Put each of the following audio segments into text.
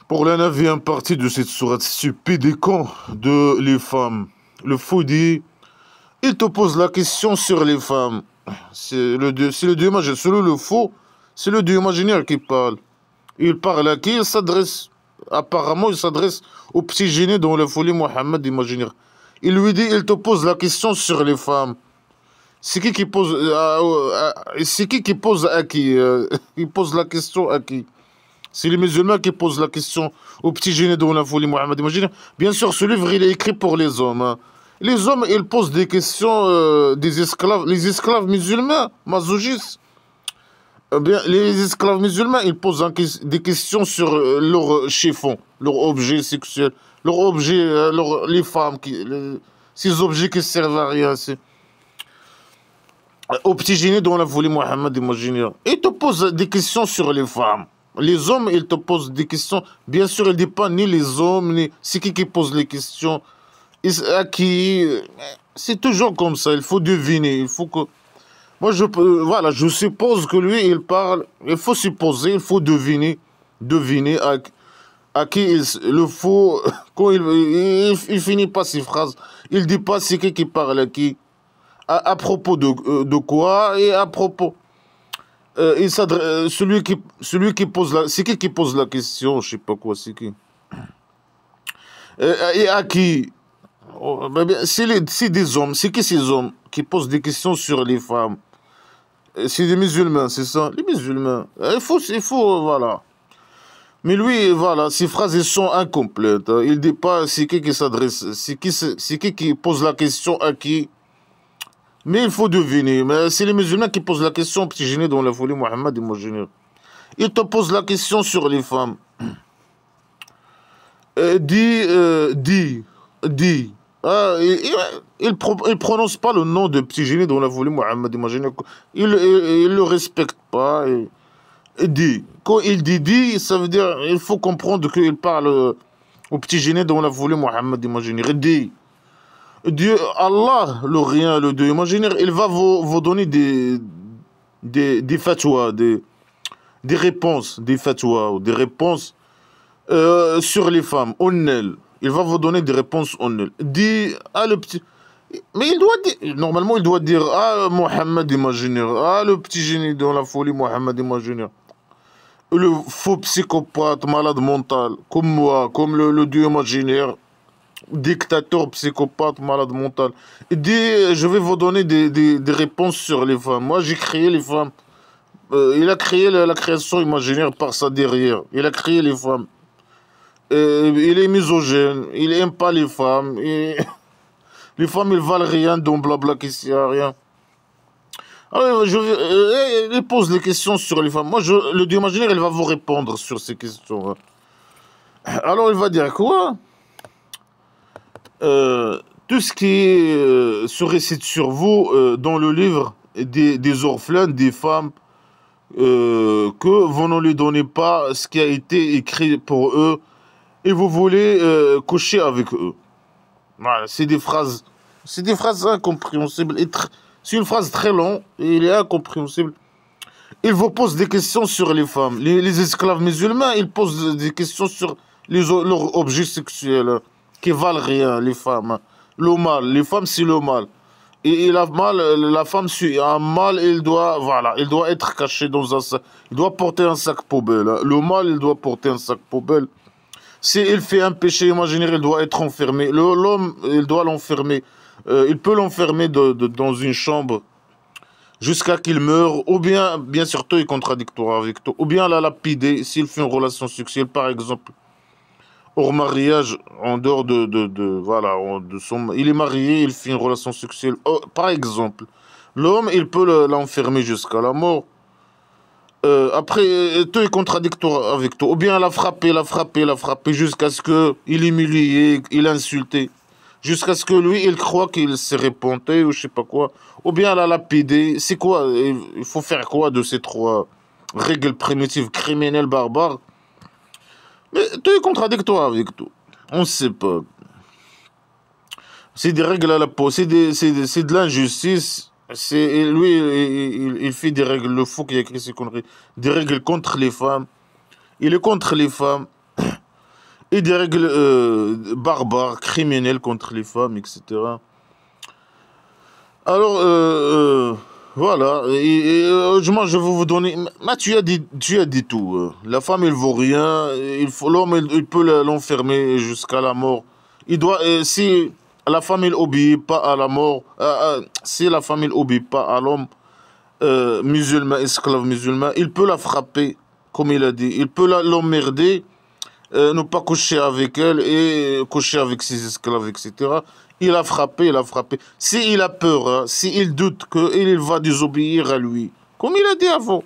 Pour la neuvième partie de cette sourate stupide et con de les femmes, le fou dit, il te pose la question sur les femmes. C'est le dieu imaginaire. Selon le faux, c'est le dieu imaginaire qui parle. Il parle à qui? Il s'adresse, apparemment, il s'adresse au petit génie dans la folie Mohammed imaginaire. Il lui dit, il te pose la question sur les femmes. C'est qui pose, c'est qui pose à qui? Il pose la question à qui? C'est les musulmans qui posent la question au petit génie dans la folie Mohammed imaginaire. Bien sûr, ce livre, il est écrit pour les hommes. Hein. Les hommes, ils posent des questions des esclaves. Les esclaves musulmans, masochistes, bien, les esclaves musulmans, ils posent des questions sur leur chiffon, leur objet sexuel, leur objet, les femmes, ces objets qui servent à rien. Au petit génie dans la folie Mohammed imaginaire. Ils te posent des questions sur les femmes. Les hommes, ils te posent des questions. Bien sûr, il ne dit pas ni les hommes, ni... C'est qui pose les questions? À qui? C'est toujours comme ça. Il faut deviner. Il faut que... Moi, voilà, je suppose que lui, il parle. Il faut supposer, il faut deviner. Deviner à qui le faut. Quand il finit pas ses phrases. Il ne dit pas c'est qui parle à qui. À propos de quoi et à propos. Celui qui pose la... C'est qui pose la question? Je sais pas quoi, c'est qui. Et à qui? Oh, c'est des hommes. C'est qui ces hommes qui posent des questions sur les femmes? C'est des musulmans, c'est ça? Les musulmans. Il faut, voilà. Mais lui, voilà, ses phrases elles sont incomplètes. Il dit pas c'est qui s'adresse. C'est qui pose la question à qui? Mais il faut deviner. Mais c'est les musulmans qui posent la question au petit génie dans la folie Mohammed imaginaire. Il te pose la question sur les femmes. Dis. Ah, il prononce pas le nom de petit génie dans la folie Mohammed imaginaire. Il le respecte pas. Dit. Quand il dit, ça veut dire il faut comprendre qu'il parle au petit génie dans la folie Mohammed imaginaire. Dit. Dieu, Allah, le rien, le Dieu imaginaire, il va vous donner des fatwas, des réponses, des fatwas, ou des réponses sur les femmes, honnêtes. Il va vous donner des réponses honnêtes. Dit, ah le petit... Mais il doit dire, normalement il doit dire, ah Mohammed imaginaire, ah le petit génie dans la folie Mohammed imaginaire. Le faux psychopathe, malade mental, comme moi, comme le Dieu imaginaire. Dictateur, psychopathe, malade mental. Il dit, je vais vous donner des réponses sur les femmes. Moi, j'ai créé les femmes. Il a créé la création imaginaire par ça derrière. Il a créé les femmes. Il est misogyne. Il n'aime pas les femmes. Les femmes, ils valent rien, donc blabla, qui sert à rien. Alors, il pose des questions sur les femmes. Moi, le Dieu imaginaire, il va vous répondre sur ces questions. Alors, il va dire quoi? Tout ce qui se récite sur vous dans le livre des orphelins, des femmes, que vous ne lui donnez pas ce qui a été écrit pour eux et vous voulez coucher avec eux. Voilà, c'est des phrases incompréhensibles. C'est une phrase très longue et il est incompréhensible. Il vous pose des questions sur les femmes. Les esclaves musulmans, ils posent des questions sur leurs objets sexuels. Qui valent rien, les femmes. Le mal, les femmes, c'est le mal. Et la femme, c'est un mal, il doit être caché dans un sac. Il doit porter un sac poubelle. Le mal, il doit porter un sac poubelle. S'il fait un péché imaginaire, il doit être enfermé. L'homme, il doit l'enfermer. Il peut l'enfermer dans une chambre jusqu'à qu'il meure. Ou bien sûr, tout est contradictoire avec tout. Ou bien la lapider s'il fait une relation sexuelle, par exemple. Hors mariage, en dehors voilà, il est marié, il fait une relation sexuelle. Oh, par exemple, l'homme, il peut l'enfermer jusqu'à la mort. Après, tout est contradictoire avec tout. Ou bien la frapper jusqu'à ce qu'il est humilié, il a insulté. Jusqu'à ce que lui, il croit qu'il s'est repenté ou je sais pas quoi. Ou bien la lapider. C'est quoi? Il faut faire quoi de ces trois règles primitives, criminelles, barbares? Mais tout est contradictoire avec tout. On ne sait pas. C'est des règles à la peau. C'est de l'injustice. Lui, il fait des règles. Le fou qui a écrit ces conneries. Des règles contre les femmes. Il est contre les femmes. et des règles barbares, criminelles contre les femmes, etc. Alors, voilà. Moi, je vais vous donner. Mais tu as dit tout. La femme, il vaut rien. L'homme, il peut l'enfermer jusqu'à la mort. Il doit. Si la femme, il obéit pas à la mort. Si la femme, il obéit pas à l'homme musulman, esclave musulman, il peut la frapper, comme il a dit. Il peut l'emmerder, ne pas coucher avec elle et coucher avec ses esclaves, etc. Il a frappé, il a frappé. S'il a peur, hein, s'il doute qu'il va désobéir à lui, comme il a dit avant.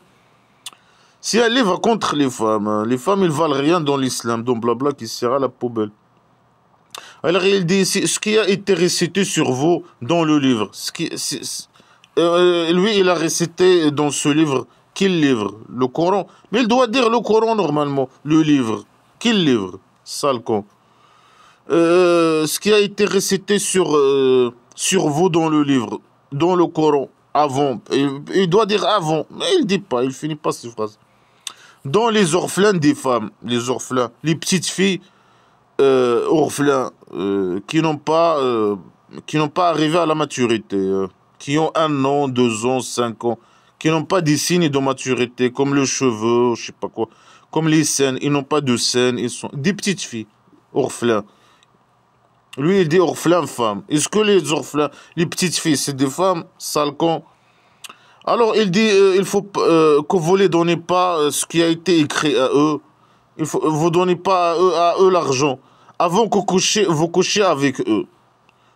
Si elle va contre les femmes, ils valent rien dans l'islam, donc blabla qui sert à la poubelle. Alors il dit ici, ce qui a été récité sur vous dans le livre, lui il a récité dans ce livre, quel livre? Le Coran. Mais il doit dire le Coran normalement, le livre. Quel livre? Sale con. Ce qui a été récité sur vous dans le livre, dans le Coran, avant. Il doit dire avant, mais il ne dit pas, il finit pas cette phrase. Dans les orphelins des femmes, les orphelins, les petites filles orphelins qui n'ont pas arrivé à la maturité, qui ont 1 an, 2 ans, 5 ans, qui n'ont pas des signes de maturité, comme le cheveu, je sais pas quoi, comme les scènes, ils n'ont pas de scènes, ils sont des petites filles orphelins. Lui, il dit orphelin femme. Est-ce que les orphelins, les petites filles, c'est des femmes, sale con? Alors, il dit, il faut que vous ne les donnez pas ce qui a été écrit à eux. Vous ne donnez pas à eux l'argent avant que vous couchiez avec eux.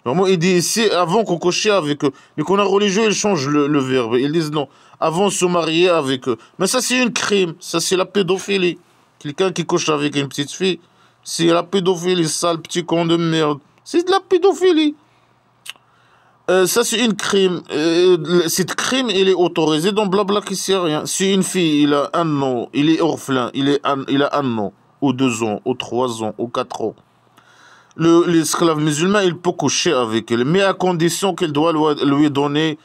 Normalement, il dit ici, avant qu'on couchiez avec eux. Mais qu'on a religieux, ils changent le verbe. Ils disent non, avant de se marier avec eux. Mais ça, c'est un crime. Ça, c'est la pédophilie. Quelqu'un qui couche avec une petite fille, c'est la pédophilie, sale petit con de merde. C'est de la pédophilie. Ça, c'est une crime. Cette crime, il est autorisé dans blabla qui sait rien. Si une fille, il a 1 an, il est orphelin, il a 1 an, ou 2 ans, ou 3 ans, ou 4 ans. L'esclave musulman, il peut coucher avec elle, mais à condition qu'il doit lui donner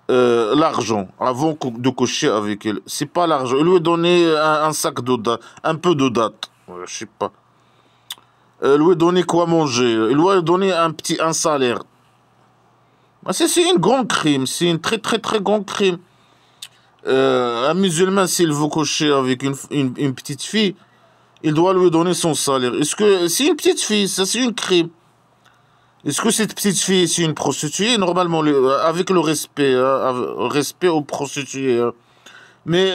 l'argent avant de coucher avec elle. C'est pas l'argent. Il lui donner un sac de date, un peu de date. Je sais pas. Lui donner quoi manger. Il lui donner un salaire. C'est un grand crime. C'est un très très très grand crime. Un musulman, s'il veut coucher avec une petite fille, il doit lui donner son salaire. Est-ce que c'est une petite fille, ça c'est un crime? Est-ce que cette petite fille, c'est une prostituée? Normalement, avec le respect aux prostituées. Mais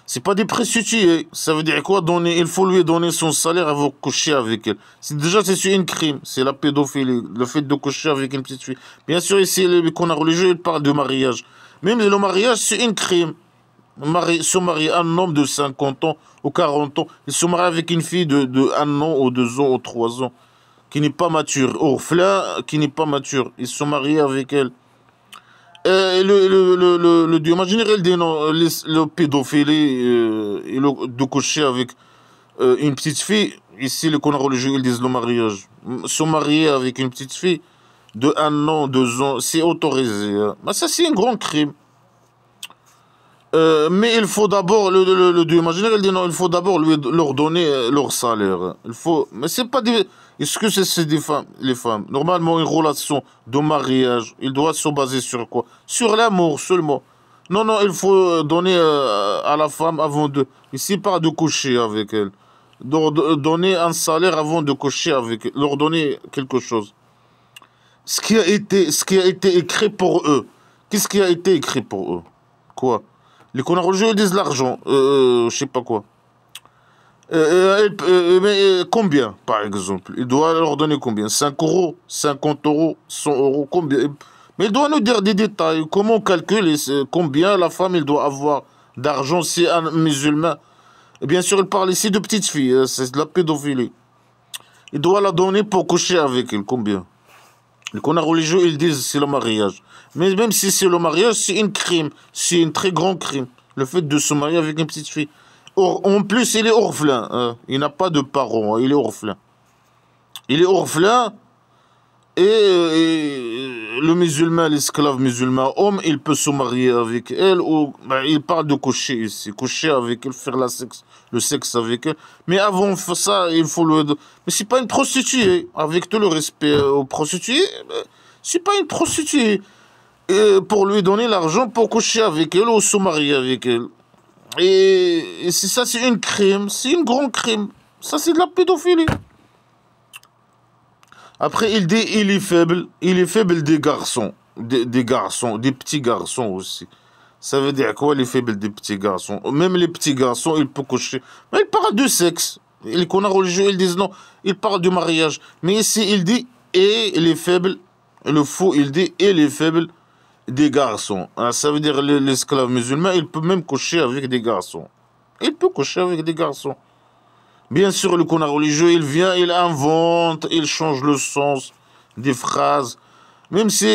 c'est pas des prostituées. Ça veut dire quoi? Il faut lui donner son salaire avant de coucher avec elle. Déjà, c'est un crime. C'est la pédophilie, le fait de coucher avec une petite fille. Bien sûr, ici, qu'on a religieux, il parle de mariage. Même le mariage, c'est un crime. Se marier un homme de 50 ans ou 40 ans, il se marie avec une fille de 1 an ou 2 ans ou 3 ans, qui n'est pas mature, orphelin, qui n'est pas mature, il se marie avec elle. Le Dieu, imaginez, il dit non, le pédophilie, de coucher avec une petite fille, ici, les connards religieux, ils disent le mariage. Se marier avec une petite fille de 1 an, 2 ans, c'est autorisé. Mais ça, c'est un grand crime. Mais il faut d'abord, le Dieu imaginaire, il dit non, il faut d'abord leur donner leur salaire. Mais c'est pas des... Est-ce que c'est des femmes, les femmes? Normalement, une relation de mariage, il doit se baser sur quoi? Sur l'amour seulement. Non, non, il faut donner à la femme avant de... Ici, pas de coucher avec elle. Donner un salaire avant de coucher avec elle. Leur donner quelque chose. Ce qui a été écrit pour eux. Qu'est-ce qui a été écrit pour eux? Quoi? Les connards religieux, ils disent l'argent. Je sais pas quoi. Mais combien, par exemple? Il doit leur donner combien? 5 euros, 50 euros, 100 euros, combien? Mais il doit nous dire des détails. Comment on calcule combien la femme il doit avoir d'argent si un musulman? Et bien sûr, il parle ici de petites filles. C'est de la pédophilie. Il doit la donner pour coucher avec elle. Combien? Les connards religieux, ils disent c'est le mariage. Mais même si c'est le mariage, c'est un crime. C'est un très grand crime. Le fait de se marier avec une petite fille. Or, en plus, il est orphelin. Il n'a pas de parents. Il est orphelin. Il est orphelin. Et le musulman, l'esclave musulman, homme, il peut se marier avec elle, ou ben, il parle de coucher ici, coucher avec elle, faire le sexe avec elle. Mais avant ça, il faut le... Mais c'est pas une prostituée, avec tout le respect aux prostituées, c'est pas une prostituée. Pour lui donner l'argent pour coucher avec elle ou se marier avec elle. Et c'est ça, c'est un crime, c'est un grand crime. Ça, c'est de la pédophilie. Après, il dit il est faible des garçons, des garçons, des petits garçons aussi. Ça veut dire quoi, il est faible des petits garçons? Même les petits garçons, ils peuvent coucher. Mais il parle de sexe. Les connards religieux, ils disent non, il parle de mariage. Mais ici, il dit et les faibles, le faux, il dit et les faibles des garçons. Ah, ça veut dire l'esclave musulman, il peut même coucher avec des garçons. Il peut coucher avec des garçons. Bien sûr, le connard religieux, il vient, il invente, il change le sens des phrases. Même si,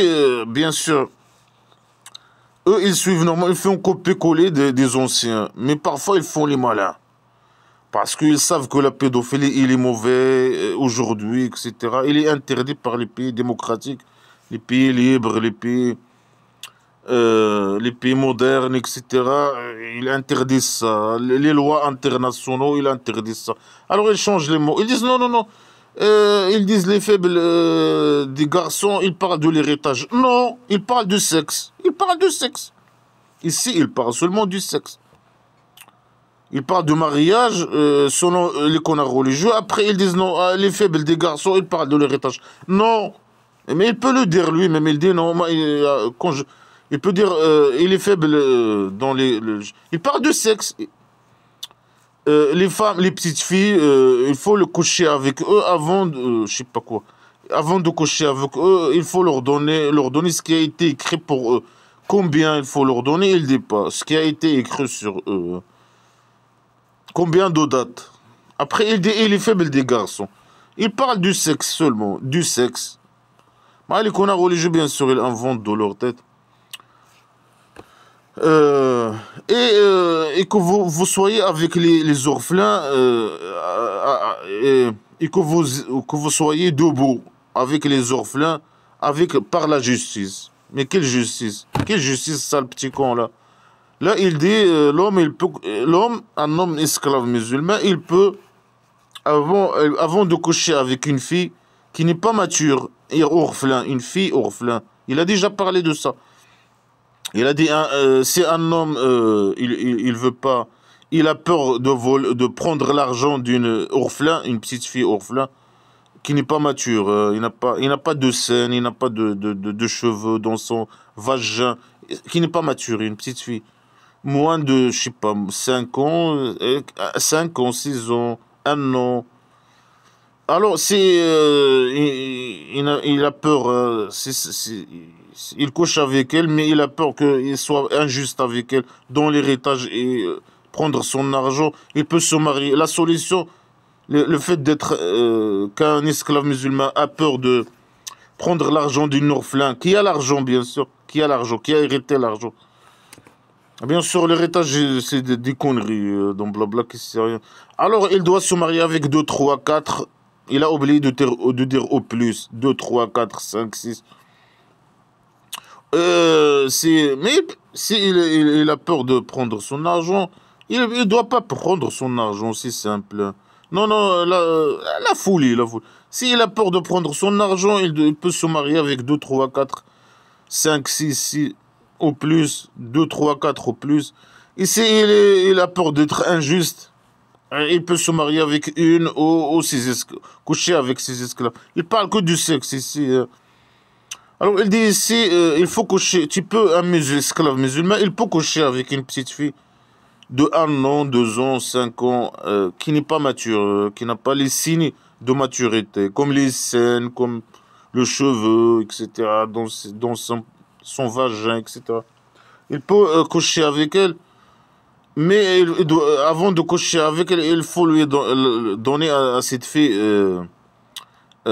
bien sûr, eux, ils suivent normalement, ils font copier-coller des anciens. Mais parfois, ils font les malins. Parce qu'ils savent que la pédophilie, il est mauvais aujourd'hui, etc. Il est interdit par les pays démocratiques, les pays libres, les pays modernes, etc., ils interdisent ça. Les lois internationaux, ils interdisent ça. Alors ils changent les mots. Ils disent non, non, non. Ils disent les faibles des garçons, ils parlent de l'héritage. Non, ils parlent du sexe. Ils parlent du sexe. Ici, ils parlent seulement du sexe. Ils parlent de mariage selon les connards religieux. Après, ils disent non, les faibles des garçons, ils parlent de l'héritage. Non. Mais il peut le dire lui-même. Il dit non, moi, il peut dire il est faible dans il parle de sexe. Les femmes, les petites filles, il faut le coucher avec eux avant de, je sais pas quoi. Avant de coucher avec eux, il faut leur donner ce qui a été écrit pour eux. Combien il faut leur donner, il dit pas. Ce qui a été écrit sur eux. Combien de dates. Après, il dit il est faible des garçons. Il parle du sexe seulement, du sexe. Mais les connards religieux, bien sûr, ils inventent de leur tête. Et que vous soyez avec les orphelins et que vous soyez debout avec les orphelins par la justice. Mais quelle justice? Quelle justice, ça, le petit con, là? Là, il dit, l'homme, un homme esclave musulman, il peut, avant de coucher avec une fille qui n'est pas mature et orphelin, une fille orphelin, il a déjà parlé de ça. Il a dit, si un homme, il veut pas, il a peur de prendre l'argent d'une orphelin, une petite fille orphelin, qui n'est pas mature, il n'a pas de scène, il n'a pas de cheveux dans son vagin, qui n'est pas mature, une petite fille. Moins de, je sais pas, 5 ans, 5 ans, 6 ans, 1 an. Alors, il a peur, il couche avec elle, mais il a peur qu'il soit injuste avec elle dans l'héritage et prendre son argent. Il peut se marier. La solution, le fait d'être qu'un esclave musulman a peur de prendre l'argent d'une orphelin, qui a l'argent, bien sûr, qui a l'argent, qui a hérité l'argent. Bien sûr, l'héritage, c'est des conneries, dans blabla, qui sert à rien. Alors, il doit se marier avec 2, 3, 4. Il a oublié de dire au plus. 2, 3, 4, 5, 6. Mais s'il a peur de prendre son argent, il ne doit pas prendre son argent, c'est simple. Non, non, la folie, la folie. S'il a peur de prendre son argent, il peut se marier avec 2, 3, 4, 5, 6, 6 au plus, 2, 3, 4 au plus. Et s'il a peur d'être injuste, il peut se marier avec une ou coucher avec ses esclaves. Il parle que du sexe ici. Alors il dit ici, il faut coucher. Un esclave musulman, il peut coucher avec une petite fille de 1 an, 2 ans, 5 ans, qui n'est pas mature, qui n'a pas les signes de maturité, comme les scènes, comme le cheveu, etc., dans son vagin, etc. Il peut coucher avec elle, mais avant de coucher avec elle, il faut lui donner à cette fille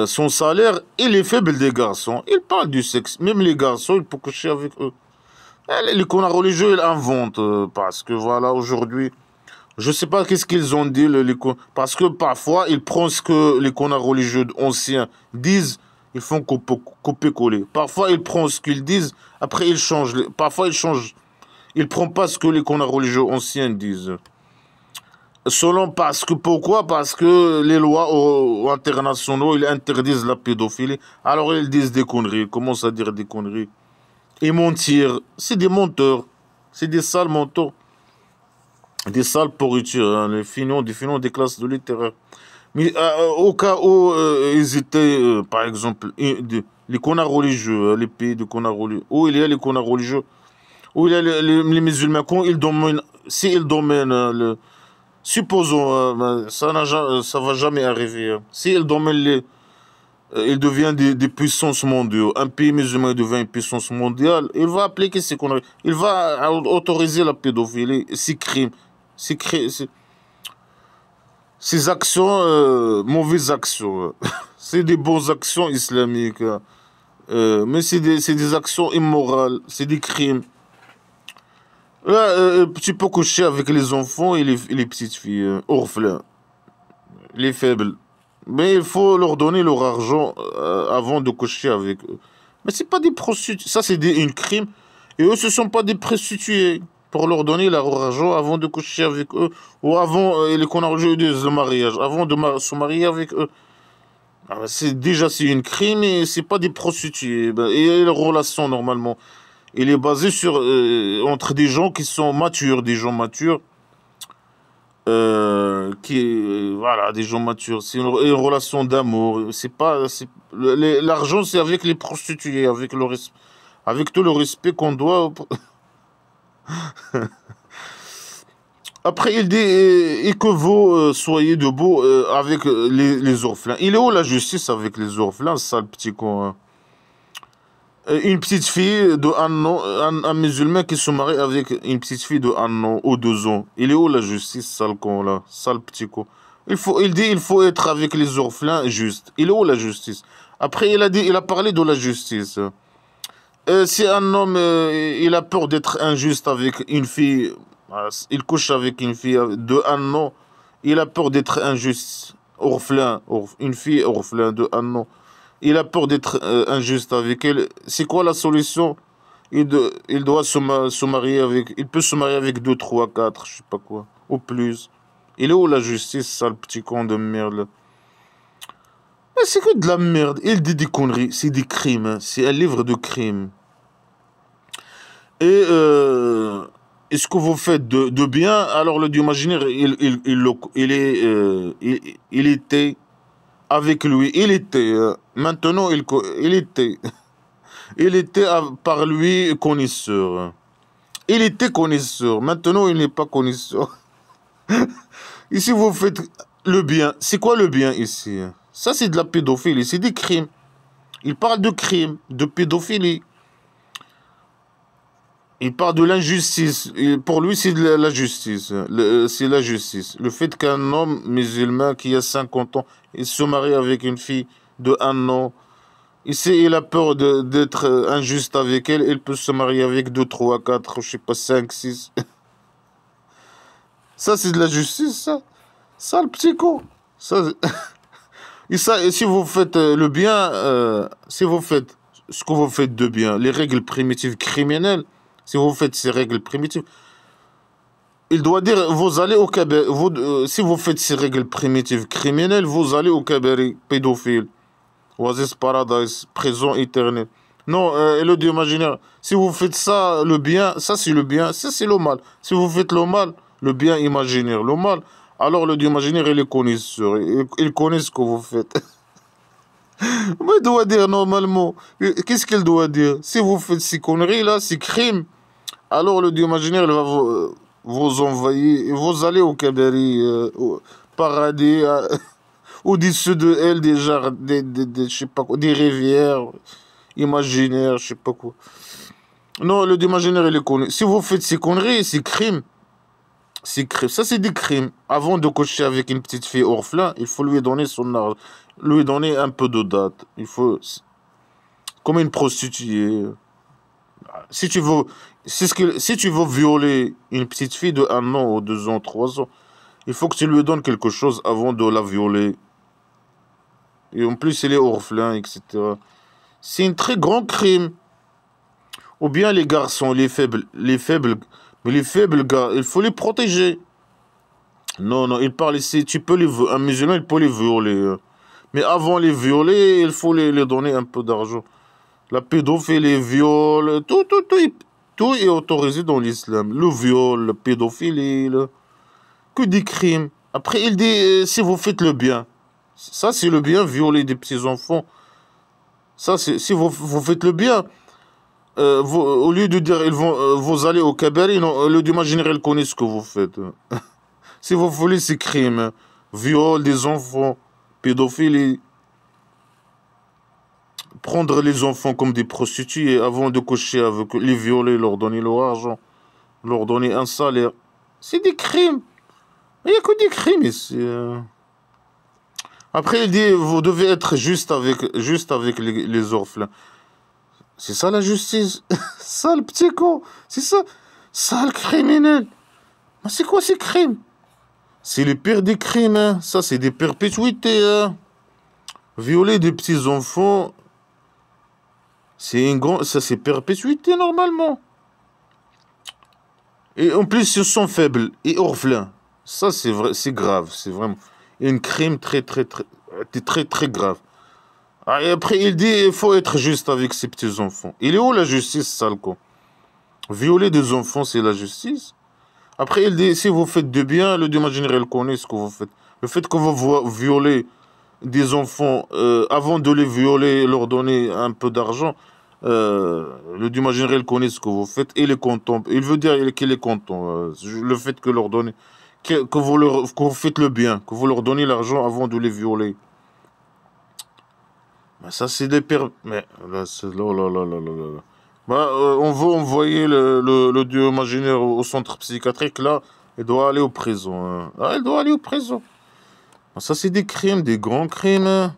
son salaire. Il est faible des garçons. Il parle du sexe. Même les garçons, il peut coucher avec eux. Les connards religieux, ils inventent. Parce que voilà, aujourd'hui, je ne sais pas qu'est-ce qu'ils ont dit. Parce que parfois, ils prennent ce que les connards religieux anciens disent. Ils font copier-coller. Parfois, ils prennent ce qu'ils disent, après ils changent. Parfois, ils changent. Ils ne prennent pas ce que les connards religieux anciens disent. Selon parce que pourquoi? Parce que les lois internationaux ils interdisent la pédophilie. Alors ils disent des conneries. Ils commencent à dire des conneries. Et mentir. C'est des menteurs. C'est des sales menteurs. Des sales pourritures. Hein, des finons des classes de littéraire. Mais au cas où ils étaient, par exemple, les connards religieux, les pays de connards religieux, où il y a les connards religieux, où il y a les musulmans, quand ils dominent, s'ils dominent supposons, ça va jamais arriver. Hein. Si il domaine il devient des puissances mondiales. Un pays musulman devient une puissance mondiale. Il va appliquer ces conneries. Il va autoriser la pédophilie, ces crimes, ces actions, mauvaises actions. C'est des bonnes actions islamiques. Hein. Mais c'est des actions immorales. C'est des crimes. Là, tu peux coucher avec les enfants et les petites filles, orphelins, les faibles. Mais il faut leur donner leur argent avant de coucher avec eux. Mais c'est pas des prostituées. Ça, c'est un crime. Et eux, ce sont pas des prostituées. Pour leur donner leur argent avant de coucher avec eux. Ou avant, les connards disent le mariage. Avant de se marier avec eux. Ah, c'est un crime et c'est pas des prostituées. Ben, et les relations, normalement. Il est basé sur entre des gens qui sont matures, des gens matures, voilà, des gens matures. C'est une relation d'amour. C'est pas, l'argent, c'est avec les prostituées, avec tout le respect qu'on doit. Après, il dit et que vous soyez debout avec les orphelins. Il est où la justice avec les orphelins, sale petit con, hein? Une petite fille de 1 an, un musulman qui se marie avec une petite fille de 1 an ou 2 ans. Il est où la justice, sale con là, sale petit con. Il dit il faut être avec les orphelins juste. Il est où la justice? Après il a parlé de la justice. Si un homme il a peur d'être injuste avec une fille, il couche avec une fille de 1 an, il a peur d'être injuste, orphelin, une fille orphelin de 1 an. Il a peur d'être injuste avec elle. C'est quoi la solution? Il doit se marier avec... Il peut se marier avec 2, 3, 4, je sais pas quoi. Ou plus. Il est où la justice, sale petit con de merde? Mais c'est que de la merde. Il dit des conneries. C'est des crimes. Hein. C'est un livre de crimes. Et est-ce que vous faites de bien? Alors le Dieu imaginaire, il était... Avec lui, il était, maintenant il était, il était par lui connaisseur. Il était connaisseur, maintenant il n'est pas connaisseur. Ici vous faites le bien. C'est quoi le bien ici? Ça c'est de la pédophilie, c'est des crimes. Il parle de crimes, de pédophilie. Il parle de l'injustice. Pour lui, c'est la justice. C'est la justice. Le fait qu'un homme musulman qui a 50 ans, il se marie avec une fille de 1 an, il a peur d'être injuste avec elle, il peut se marier avec 2, 3, 4, je sais pas, 5, 6. Ça, c'est de la justice, ça. Ça, le petit con. Ça, et si vous faites le bien, si vous faites ce que vous faites de bien, les règles primitives criminelles, si vous faites ces règles primitives, il doit dire, vous allez au cabari, si vous faites ces règles primitives criminelles, vous allez au cabari pédophile, Oasis Paradise, prison éternelle. Non, le Dieu imaginaire, si vous faites ça, le bien, ça c'est le bien, ça c'est le mal. Si vous faites le mal, le bien imaginaire, le mal, alors le Dieu imaginaire, il est connaisseur, il connaît ce que vous faites. Mais il doit dire normalement, qu'est-ce qu'il doit dire? Si vous faites ces conneries là, ces crimes, alors le Dieu imaginaire il va vous envoyer, vous allez au Kabari, au paradis, au-dessus de elle des jardins, je sais pas quoi, des rivières imaginaires, je sais pas quoi. Non, le Dieu imaginaire il est connu. Si vous faites ces conneries, ces crimes, ça c'est des crimes. Avant de coucher avec une petite fille orphelin, il faut lui donner son argent, lui donner un peu de date. Il faut, comme une prostituée. Si tu veux, si tu veux violer une petite fille de 1 an ou 2 ans, 3 ans, il faut que tu lui donnes quelque chose avant de la violer. Et en plus, elle est orphelin, etc. C'est un très grand crime. Ou bien les garçons, les faibles, mais les faibles gars, il faut les protéger. Non, non, il parle ici, un musulman, il peut les violer. Mais avant les violer, il faut les donner un peu d'argent. La pédophilie, les viols, tout est autorisé dans l'islam. Le viol, la pédophilie, que des crimes. Après, il dit, si vous faites le bien. Ça, c'est le bien, violer des petits-enfants. Ça, c'est si vous faites le bien. Au lieu de dire, vous allez au cabaret, non, au lieu d'imaginer, ils connaissent ce que vous faites. Si vous voulez, c'est crime. Viol des enfants, pédophilie. Prendre les enfants comme des prostituées avant de coucher avec eux, les violer, leur donner leur argent, leur donner un salaire. C'est des crimes. Il n'y a que des crimes ici. Après, il dit, vous devez être juste avec les orphelins. C'est ça la justice. Ça le petit con. C'est ça. Ça le criminel. Mais c'est quoi ces crimes? C'est le pire des crimes. Hein. Ça, c'est des perpétuités. Hein. Violer des petits-enfants, ça, c'est perpétuité normalement. Et en plus, ils sont faibles et orphelins. Ça, c'est vrai, c'est grave. C'est vraiment un crime très grave. Ah, et après, il dit il faut être juste avec ses petits-enfants. Il est où la justice, sale con? Violer des enfants, c'est la justice. Après, il dit si vous faites du bien, le Dieu général connaît ce que vous faites. Le fait que vous violez des enfants, avant de les violer, leur donner un peu d'argent, le Dieu général connaît ce que vous faites. Il est content. Il veut dire qu'il est content. Le fait que leur donnez, que vous faites le bien, que vous leur donnez l'argent avant de les violer. Ça, c'est des pères. Mais là, c'est. Oh là là là là là là. Bah, on veut envoyer le dieu imaginaire au centre psychiatrique. Là, il doit aller au prison. Hein. Ah, il doit aller au prison. Ça, c'est des crimes, des grands crimes. Hein.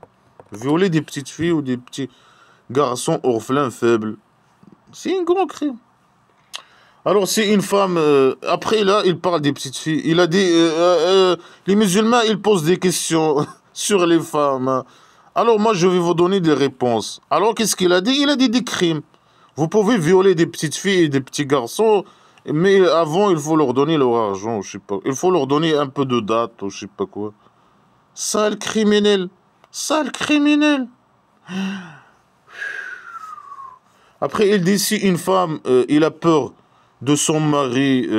Violer des petites filles ou des petits garçons orphelins faibles. C'est un grand crime. Alors, c'est une femme. Après, là, il parle des petites filles. Il a dit les musulmans, ils posent des questions sur les femmes. Hein. Alors moi, je vais vous donner des réponses. Alors, qu'est-ce qu'il a dit? Il a dit des crimes. Vous pouvez violer des petites filles et des petits garçons, mais avant, il faut leur donner leur argent, je sais pas. Il faut leur donner un peu de date, ou je sais pas quoi. Sale criminel. Sale criminel. Après, il dit si une femme, il a peur de son mari,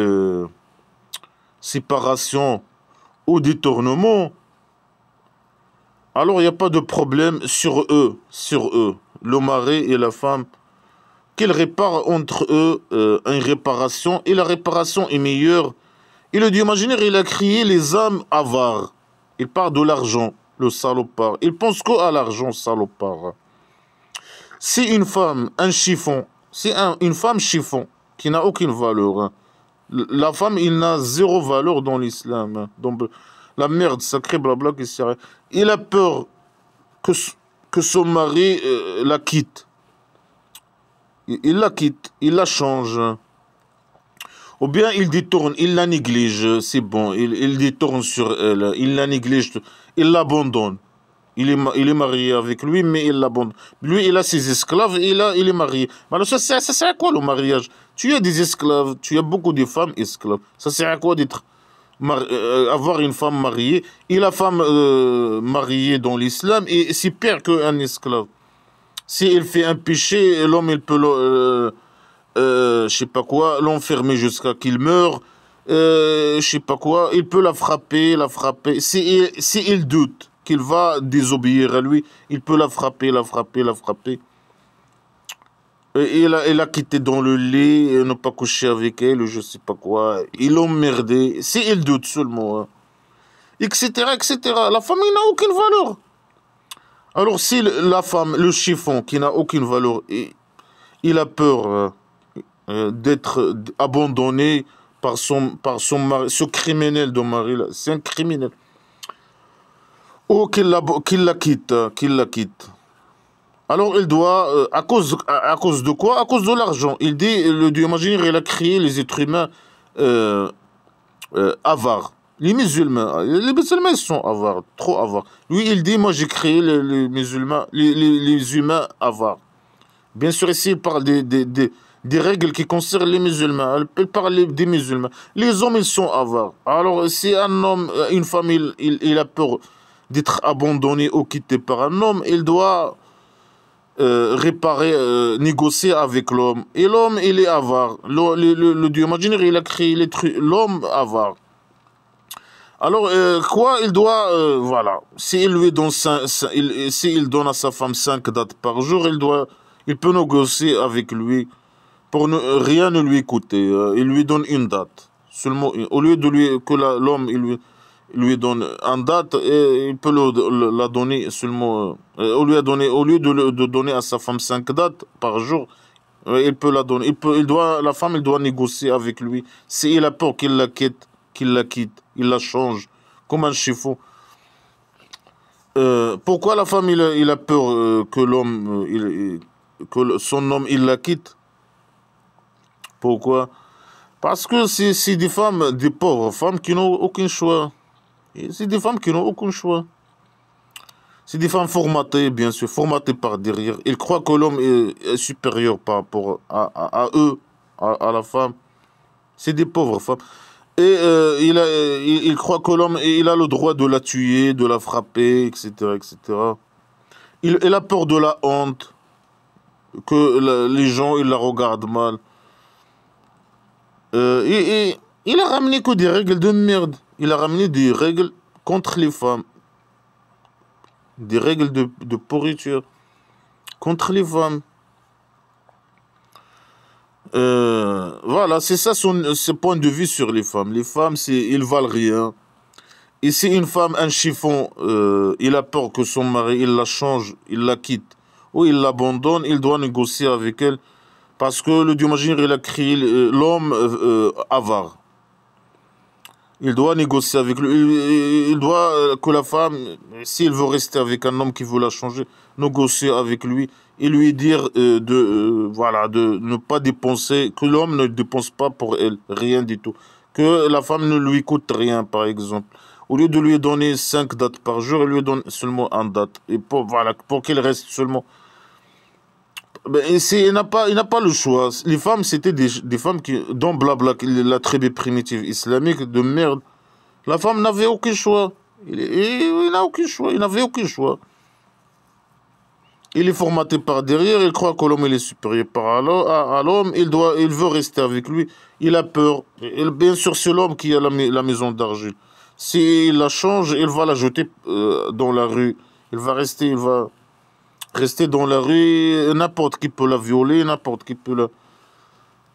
séparation ou détournement, alors il n'y a pas de problème sur eux, le mari et la femme, qu'ils réparent entre eux une réparation, et la réparation est meilleure. Et le Dieu imaginaire, il a créé les âmes avares. Il parle de l'argent, le salopard. Il pense qu'à l'argent, salopard. Si une femme, un chiffon, une femme chiffon, qui n'a aucune valeur, hein, la femme, il n'a zéro valeur dans l'islam. Hein, donc, la merde sacrée, blabla, qui sert. Il a peur que son mari la quitte. Il la quitte, il la change. Ou bien il détourne, il la néglige, c'est bon, il détourne sur elle, il la néglige, il l'abandonne. Il est marié avec lui, mais il l'abandonne. Lui, il a ses esclaves, et là, il est marié. Alors, ça sert à quoi le mariage? Tu as des esclaves, tu as beaucoup de femmes esclaves. Ça sert à quoi d'être avoir une femme mariée? Et la femme mariée dans l'islam, et c'est pire qu'un esclave. Si il fait un péché, l'homme, il peut, je sais pas quoi, l'enfermer jusqu'à qu'il meure. Je sais pas quoi, il peut la frapper. Si il doute qu'il va désobéir à lui, il peut la frapper. Et il a quitté dans le lit, et ne pas coucher avec elle, je sais pas quoi. Il l'emmerdé, si il doute seulement, hein. Etc., etc. La famille n'a aucune valeur. Alors si la femme, le chiffon, qui n'a aucune valeur, il a peur d'être abandonné par son mari, ce criminel de mari là, c'est un criminel. Ou qu'il la quitte. Alors il doit, à cause de quoi? À cause de l'argent. Il dit, le Dieu imaginaire, il a créé les êtres humains avares. Les musulmans, ils sont avares, trop avares. Lui, il dit, moi j'ai créé les musulmans, les humains avares. Bien sûr, ici, il parle des règles qui concernent les musulmans. Elle parle des musulmans. Les hommes, ils sont avares. Alors, si un homme, une femme, il a peur d'être abandonné ou quitté par un homme, il doit réparer, négocier avec l'homme. Et l'homme, il est avare. Le Dieu imaginaire, il a créé l'homme avare. Alors, quoi, il doit, voilà, s'il lui donne s'il donne à sa femme 5 dates par jour, il peut négocier avec lui pour rien ne lui coûter. Il lui donne une date. Seulement, au lieu de lui, que l'homme, il lui donne une date, et il peut la donner seulement, au lieu de donner à sa femme 5 dates par jour, il peut la donner. La femme, il doit négocier avec lui. S'il a peur qu'il la quitte, il la change, comme un chiffon. Pourquoi la femme, il a peur que l'homme, son homme, il la quitte? Pourquoi? Parce que c'est des femmes, des pauvres femmes qui n'ont aucun choix. C'est des femmes qui n'ont aucun choix. C'est des femmes formatées, bien sûr, formatées par derrière. Ils croient que l'homme est supérieur par rapport à eux, à la femme. C'est des pauvres femmes. Et il croit que l'homme, il a le droit de la tuer, de la frapper, etc., etc. Il a peur de la honte, que les gens, ils la regardent mal. Il a ramené que des règles de merde. Il a ramené des règles contre les femmes. Des règles de pourriture contre les femmes. Voilà, c'est ça ce point de vue sur les femmes. Les femmes, ils valent rien. Et si une femme, un chiffon, il a peur que son mari, il la change, il la quitte, ou il l'abandonne, il doit négocier avec elle. Parce que le Dieu imaginaire, il a créé l'homme avare. Il doit négocier avec lui. Il doit que la femme, s'il veut rester avec un homme qui veut la changer, négocier avec lui et lui dire voilà, de ne pas dépenser, que l'homme ne dépense pas pour elle, rien du tout. Que la femme ne lui coûte rien, par exemple. Au lieu de lui donner 5 dates par jour, il lui donne seulement une date. Et voilà, pour qu'elle reste seulement. Ben, il n'a pas le choix. Les femmes, c'était des femmes qui, dans Blabla, la tribu primitive islamique de merde, la femme n'avait aucun choix. Il n'a aucun choix. Il n'avait aucun choix. Il est formaté par derrière. Il croit que l'homme est supérieur à l'homme. Il veut rester avec lui. Il a peur. Bien sûr, c'est l'homme qui a la maison d'argile. S'il la change, il va la jeter dans la rue. Il va rester dans la rue, n'importe qui peut la violer, n'importe qui peut la...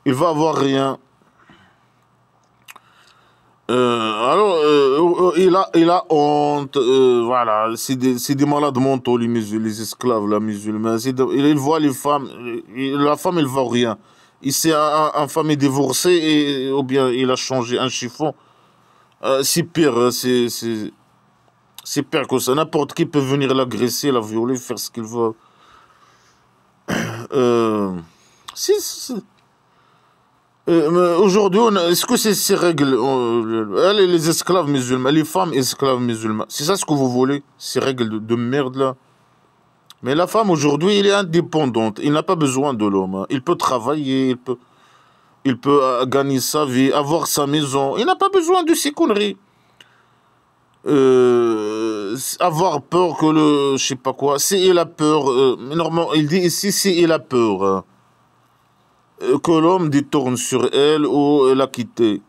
Il va avoir rien. Il a honte, voilà, c'est des malades mentaux, les esclaves, la musulmane. Il voit les femmes, la femme, elle vaut rien. Il s'est un femme est divorcée, ou bien il a changé un chiffon. C'est pire, c'est pire que ça. N'importe qui peut venir l'agresser, la violer, faire ce qu'il veut. Si, aujourd'hui, est-ce que c'est ces règles, les esclaves musulmans, les femmes esclaves musulmanes, c'est ça ce que vous voulez, ces règles de merde là? Mais la femme aujourd'hui, elle est indépendante, il n'a pas besoin de l'homme, hein. Il peut travailler, il peut gagner sa vie, avoir sa maison, il n'a pas besoin de ces conneries. Avoir peur que je sais pas quoi, si il a peur, normalement, il dit ici, si il a peur, hein, que l'homme détourne sur elle ou la quitter.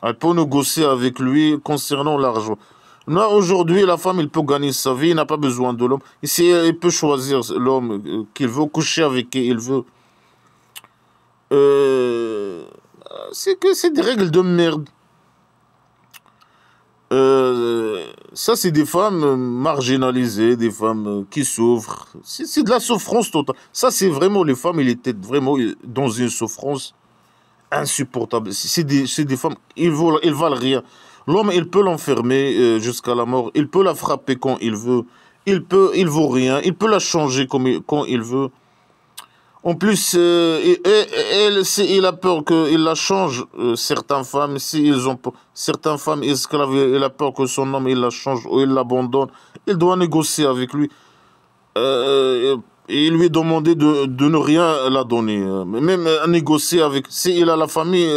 Elle peut négocier avec lui concernant l'argent. Là, aujourd'hui, la femme, il peut gagner sa vie, il n'a pas besoin de l'homme. Ici, il peut choisir l'homme qu'il veut, coucher avec qui il veut. C'est que c'est des règles de merde. Ça, c'est des femmes marginalisées, des femmes qui souffrent. C'est de la souffrance totale. Ça, c'est vraiment, les femmes, ils étaient vraiment dans une souffrance insupportable. C'est des femmes, ils valent rien. L'homme, il peut l'enfermer jusqu'à la mort. Il peut la frapper quand il veut. Il vaut rien. Il peut la changer quand il veut. En plus, il a peur qu'il la change, certaines femmes, certaines femmes esclaves, il a peur que son homme, il la change ou il l'abandonne, il doit négocier avec lui. et lui demander de ne rien la donner. Même négocier avec... S'il a la famille,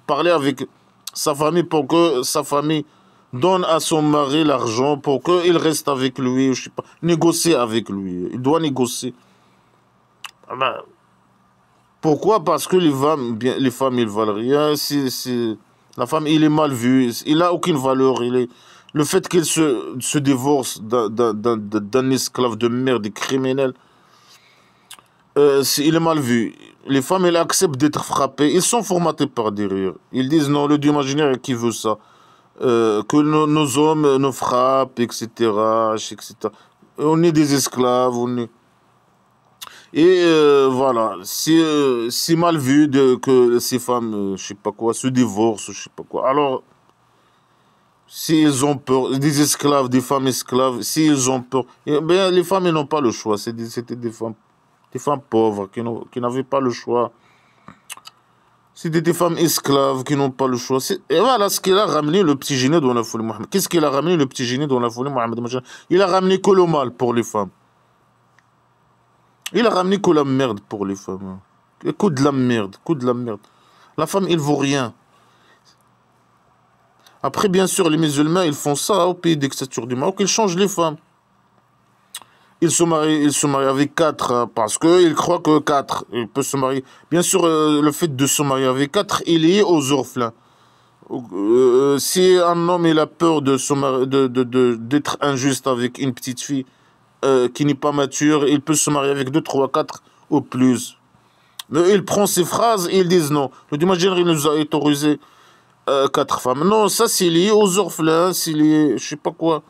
parler avec sa famille pour que sa famille donne à son mari l'argent pour qu'il reste avec lui, je sais pas, négocier avec lui. Il doit négocier. Ah ben, pourquoi? Parce que les femmes, ils valent rien. La femme, il est mal vu. Il n'a aucune valeur. Le fait qu'il se divorce d'un esclave de merde, des criminels, il est mal vu. Les femmes, elles acceptent d'être frappées. Ils sont formatés par derrière. Ils disent non, le Dieu imaginaire qui veut ça. Que nos hommes nous frappent, etc., etc. On est des esclaves, on est... Et voilà, c'est mal vu que ces femmes, je sais pas quoi, se divorcent, je sais pas quoi. Alors, s'ils ont peur, des esclaves, des femmes esclaves, s'ils ont peur, eh bien, les femmes, elles n'ont pas le choix. C'était des femmes pauvres qui n'avaient pas le choix. C'était des femmes esclaves qui n'ont pas le choix. Et voilà ce qu'il a ramené le petit génie dans la folie Mohammed. Qu'est-ce qu'il a ramené le petit génie dans la folie Mohammed? Il a ramené que le mal pour les femmes. Il a ramené que la merde pour les femmes. Que de la merde, que de la merde. La femme, il vaut rien. Après, bien sûr, les musulmans, ils font ça au pays dictature du Maroc. Ils changent les femmes. Ils se marient avec quatre, parce qu'ils croient que quatre, ils peuvent se marier. Bien sûr, le fait de se marier avec quatre, il est lié aux orphelins. Si un homme il a peur d'être injuste avec une petite fille qui n'est pas mature, il peut se marier avec 2, 3, 4 ou plus. Mais il prend ces phrases et ils disent non. Le imaginaire, il nous a autorisé 4 femmes. Non, ça c'est lié aux orphelins, c'est lié, je sais pas quoi.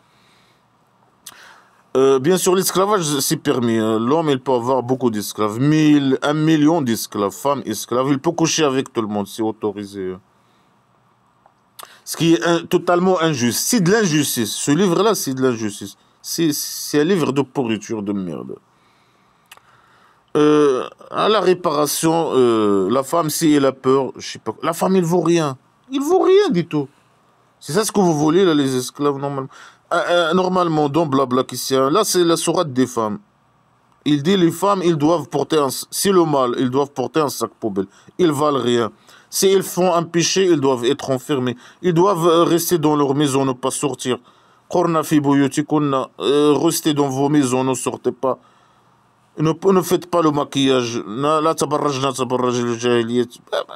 Bien sûr, l'esclavage, c'est permis. L'homme, il peut avoir beaucoup d'esclaves. 1 million d'esclaves, femmes esclaves. Il peut coucher avec tout le monde, c'est autorisé. Ce qui est totalement injuste. C'est de l'injustice. Ce livre-là, c'est de l'injustice. C'est un livre de pourriture, de merde. À la réparation, la femme, si elle a peur, je sais pas. La femme, il vaut rien. Il vaut rien du tout. C'est ça ce que vous voulez, là, les esclaves, normalement. Normalement, dans Blabla Christian, là, c'est la sourate des femmes. Il dit les femmes, ils doivent porter c'est le mal, ils doivent porter un sac poubelle. Ils valent rien. S'ils font un péché, ils doivent être enfermés. Ils doivent rester dans leur maison, ne pas sortir. Qorna fi buyutikunna, restez dans vos maisons, ne sortez pas. Ne faites pas le maquillage. La tabarrajna tabarraj al jahiliyat.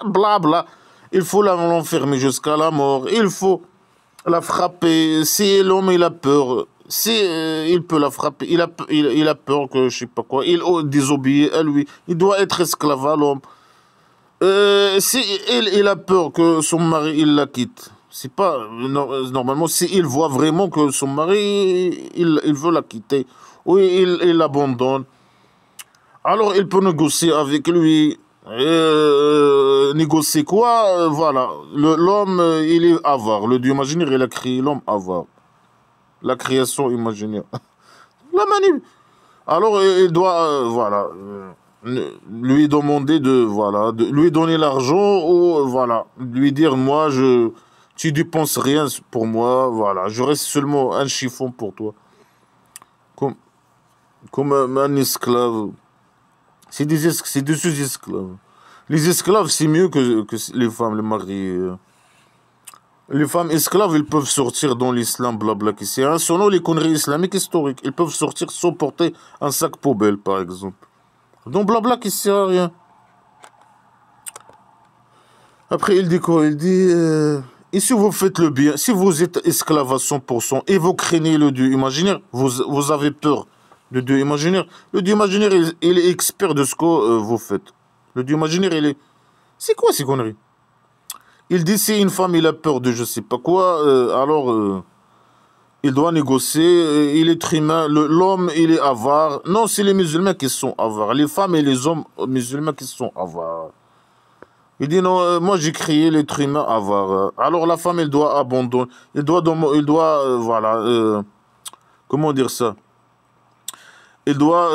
Blabla. Il faut l'enfermer jusqu'à la mort. Il faut la frapper. Si l'homme il a peur, si il peut la frapper, il a peur que je sais pas quoi, il désobéit à lui, il doit être esclave à l'homme. Si il a peur que son mari il la quitte, c'est pas normalement si il voit vraiment que son mari il veut la quitter ou il l'abandonne, alors il peut négocier avec lui. Négocier quoi? Voilà. L'homme, il est avare. Le Dieu imaginaire, il a créé l'homme avare. La création imaginaire. La manip. Alors, il doit, voilà, lui demander voilà, de lui donner l'argent ou, voilà, lui dire, moi, tu dépenses rien pour moi, voilà, je reste seulement un chiffon pour toi. Comme un esclave. C'est des sous-esclaves. Les esclaves, c'est mieux que les femmes, les maris. Les femmes esclaves, ils peuvent sortir dans l'islam, blabla, qui c'est selon les conneries islamiques historiques. Ils peuvent sortir sans porter un sac poubelle, par exemple. Donc, blabla, qui sert à rien. Après, il dit quoi? Il dit... et si vous faites le bien, si vous êtes esclave à 100% et vous craignez le Dieu imaginaire, vous avez peur du Dieu imaginaire. Le Dieu imaginaire, il est expert de ce que vous faites. Le Dieu imaginaire, il est... C'est quoi ces conneries? Il dit si une femme, il a peur de je sais pas quoi, alors il doit négocier, il est humain, l'homme, il est avare. Non, c'est les musulmans qui sont avares. Les femmes et les hommes musulmans qui sont avares. Il dit non, moi j'ai créé l'être humain avare. Alors la femme, elle doit abandonner. Voilà, comment dire ça? Il doit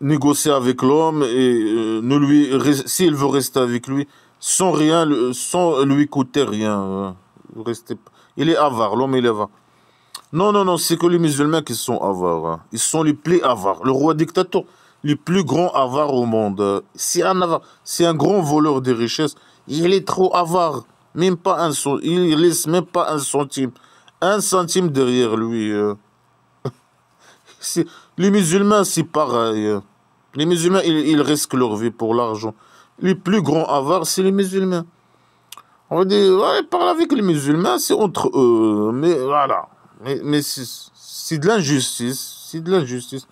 négocier avec l'homme et s'il veut rester avec lui, sans lui coûter rien. Il est avare, l'homme il est avare. Non, non, non, c'est que les musulmans qui sont avares, hein. Ils sont les plus avares. Le roi dictateur, le plus grand avare au monde. C'est un avare. C'est un grand voleur de richesses. Il est trop avare. Même pas un centime. Il laisse même pas un centime. Un centime derrière lui. Les musulmans, c'est pareil. Les musulmans, ils risquent leur vie pour l'argent. Les plus grands avares, c'est les musulmans. On va dire, ouais, parle avec les musulmans, c'est entre eux. Mais voilà. Mais c'est de l'injustice. C'est de l'injustice.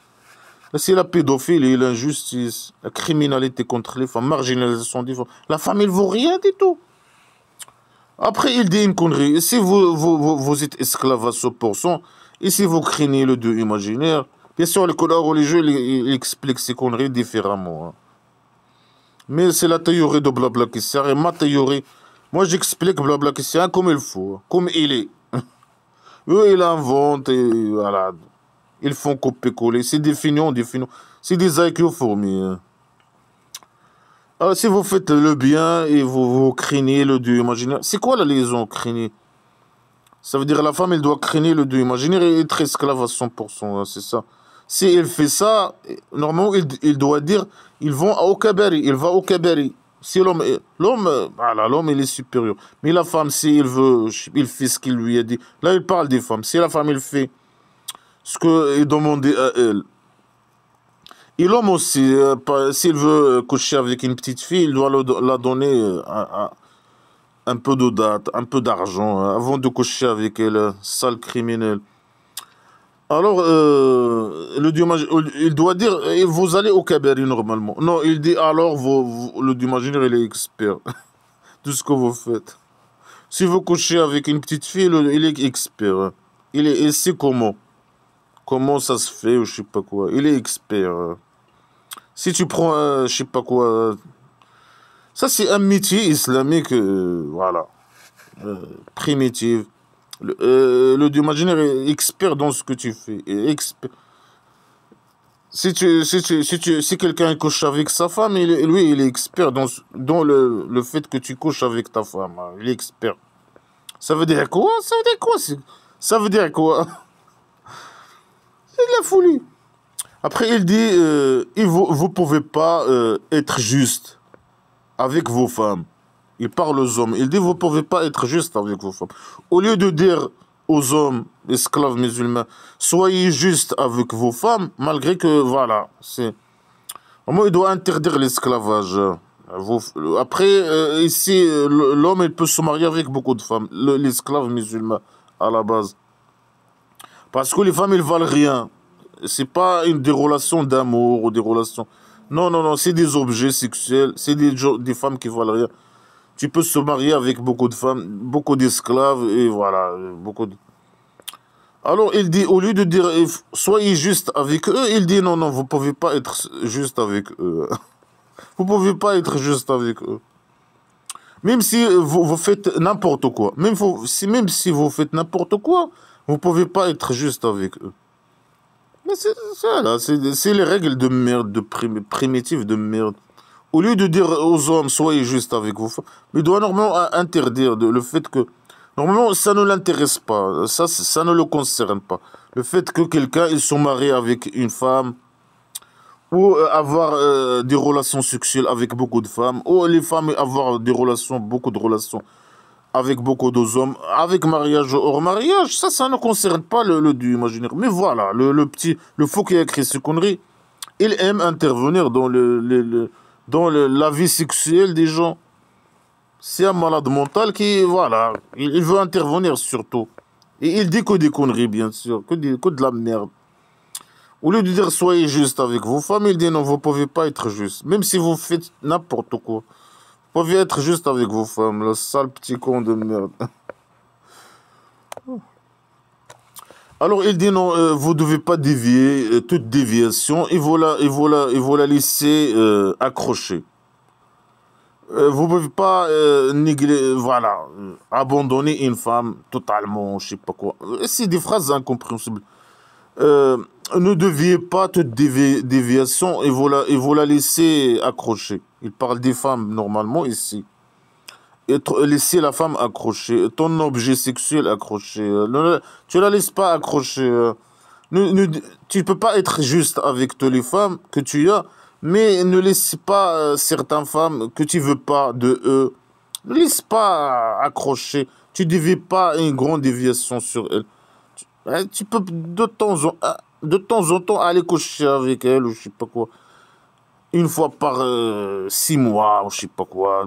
C'est la pédophilie, l'injustice, la criminalité contre les femmes, marginalisation des femmes. La femme, elle vaut rien du tout. Après, il dit une connerie. Si vous êtes esclave à 100%, et si vous craignez le Dieu imaginaire, bien sûr, le code religieux, il explique ces conneries différemment, hein. Mais c'est la théorie de Blabla qui sert, et ma théorie, moi j'explique Blabla qui sert comme il faut, hein, comme il est. Eux, ils inventent, et voilà. Ils font copier-coller. C'est des fignons, des fignons. C'est des IQ fourmis, hein. Alors, si vous faites le bien et vous craignez le Dieu imaginaire, c'est quoi la liaison craigner? Ça veut dire la femme, elle doit craigner le Dieu imaginaire et être esclave à 100%, hein, c'est ça. Si elle fait ça, normalement, il doit dire, ils vont au Kabari, il va au Kabari. Si voilà, l'homme, il est supérieur. Mais la femme, si il veut, il fait ce qu'il lui a dit. Là, il parle des femmes. Si la femme, il fait ce qu'il demandait à elle. Et l'homme aussi, s'il veut coucher avec une petite fille, il doit la donner un peu de date, un peu d'argent, hein, avant de coucher avec elle, sale criminel. Alors, le Dieu il doit dire, vous allez au Kabari normalement. Non, il dit alors, le Dieu imaginaire, il est expert de ce que vous faites. Si vous couchez avec une petite fille, il est expert, hein. Il sait comment. Comment ça se fait ou je sais pas quoi. Il est expert, hein. Si tu prends, je sais pas quoi, ça c'est un métier islamique, voilà, primitif. Le Dieu imaginaire est expert dans ce que tu fais. Si quelqu'un couche avec sa femme, lui, il est expert dans le fait que tu couches avec ta femme, hein. Il est expert. Ça veut dire quoi? Ça veut dire quoi? Ça veut dire quoi? C'est de la folie. Après, il dit, vous pouvez pas être juste avec vos femmes. Il parle aux hommes. Il dit, vous pouvez pas être juste avec vos femmes. Au lieu de dire aux hommes, esclaves musulmans, soyez juste avec vos femmes, malgré que, voilà, c'est... Moi, il doit interdire l'esclavage. Après, ici, l'homme, il peut se marier avec beaucoup de femmes. L'esclave musulman, à la base. Parce que les femmes, elles valent rien. C'est pas des relations d'amour ou des relations... Non, non, non, c'est des objets sexuels. C'est des femmes qui valent rien. Tu peux se marier avec beaucoup de femmes, beaucoup d'esclaves, et voilà, beaucoup de... Alors, il dit, au lieu de dire, soyez juste avec eux, il dit, non, non, vous pouvez pas être juste avec eux. Vous pouvez pas être juste avec eux. Même si vous faites n'importe quoi, même si vous faites n'importe quoi, vous pouvez pas être juste avec eux. Mais c'est ça, là, c'est les règles de merde, primitives de merde. Au lieu de dire aux hommes, soyez juste avec vos femmes, mais il doit normalement interdire le fait que... Normalement, ça ne l'intéresse pas, ça ne le concerne pas. Le fait que quelqu'un, il se marie avec une femme, ou avoir des relations sexuelles avec beaucoup de femmes, ou les femmes avoir beaucoup de relations avec beaucoup d'hommes, avec mariage ou hors mariage, ça ne concerne pas le Dieu imaginaire. Mais voilà, le fou qui a écrit ces conneries, il aime intervenir dans la vie sexuelle des gens. C'est un malade mental qui, voilà, il veut intervenir surtout. Et il dit que des conneries, bien sûr, que de la merde. Au lieu de dire soyez juste avec vos femmes, il dit non, vous ne pouvez pas être juste. Même si vous faites n'importe quoi. Vous pouvez être juste avec vos femmes, le sale petit con de merde. Alors il dit non, vous ne devez pas dévier, toute déviation, et voilà laisser accrocher. Vous ne pouvez pas voilà, abandonner une femme totalement, je sais pas quoi. C'est des phrases incompréhensibles. Ne déviez pas toute déviation et vous la laissez accrocher. Il parle des femmes normalement ici. laisser la femme accrochée, ton objet sexuel accroché. Tu la laisses pas accrocher. Tu peux pas être juste avec toutes les femmes que tu as, mais ne laisse pas certaines femmes que tu veux pas de eux. Ne laisse pas accrocher. Tu ne dévies pas une grande déviation sur elles. Tu peux de temps en temps aller coucher avec elle ou je sais pas quoi. Une fois par 6 mois ou je sais pas quoi.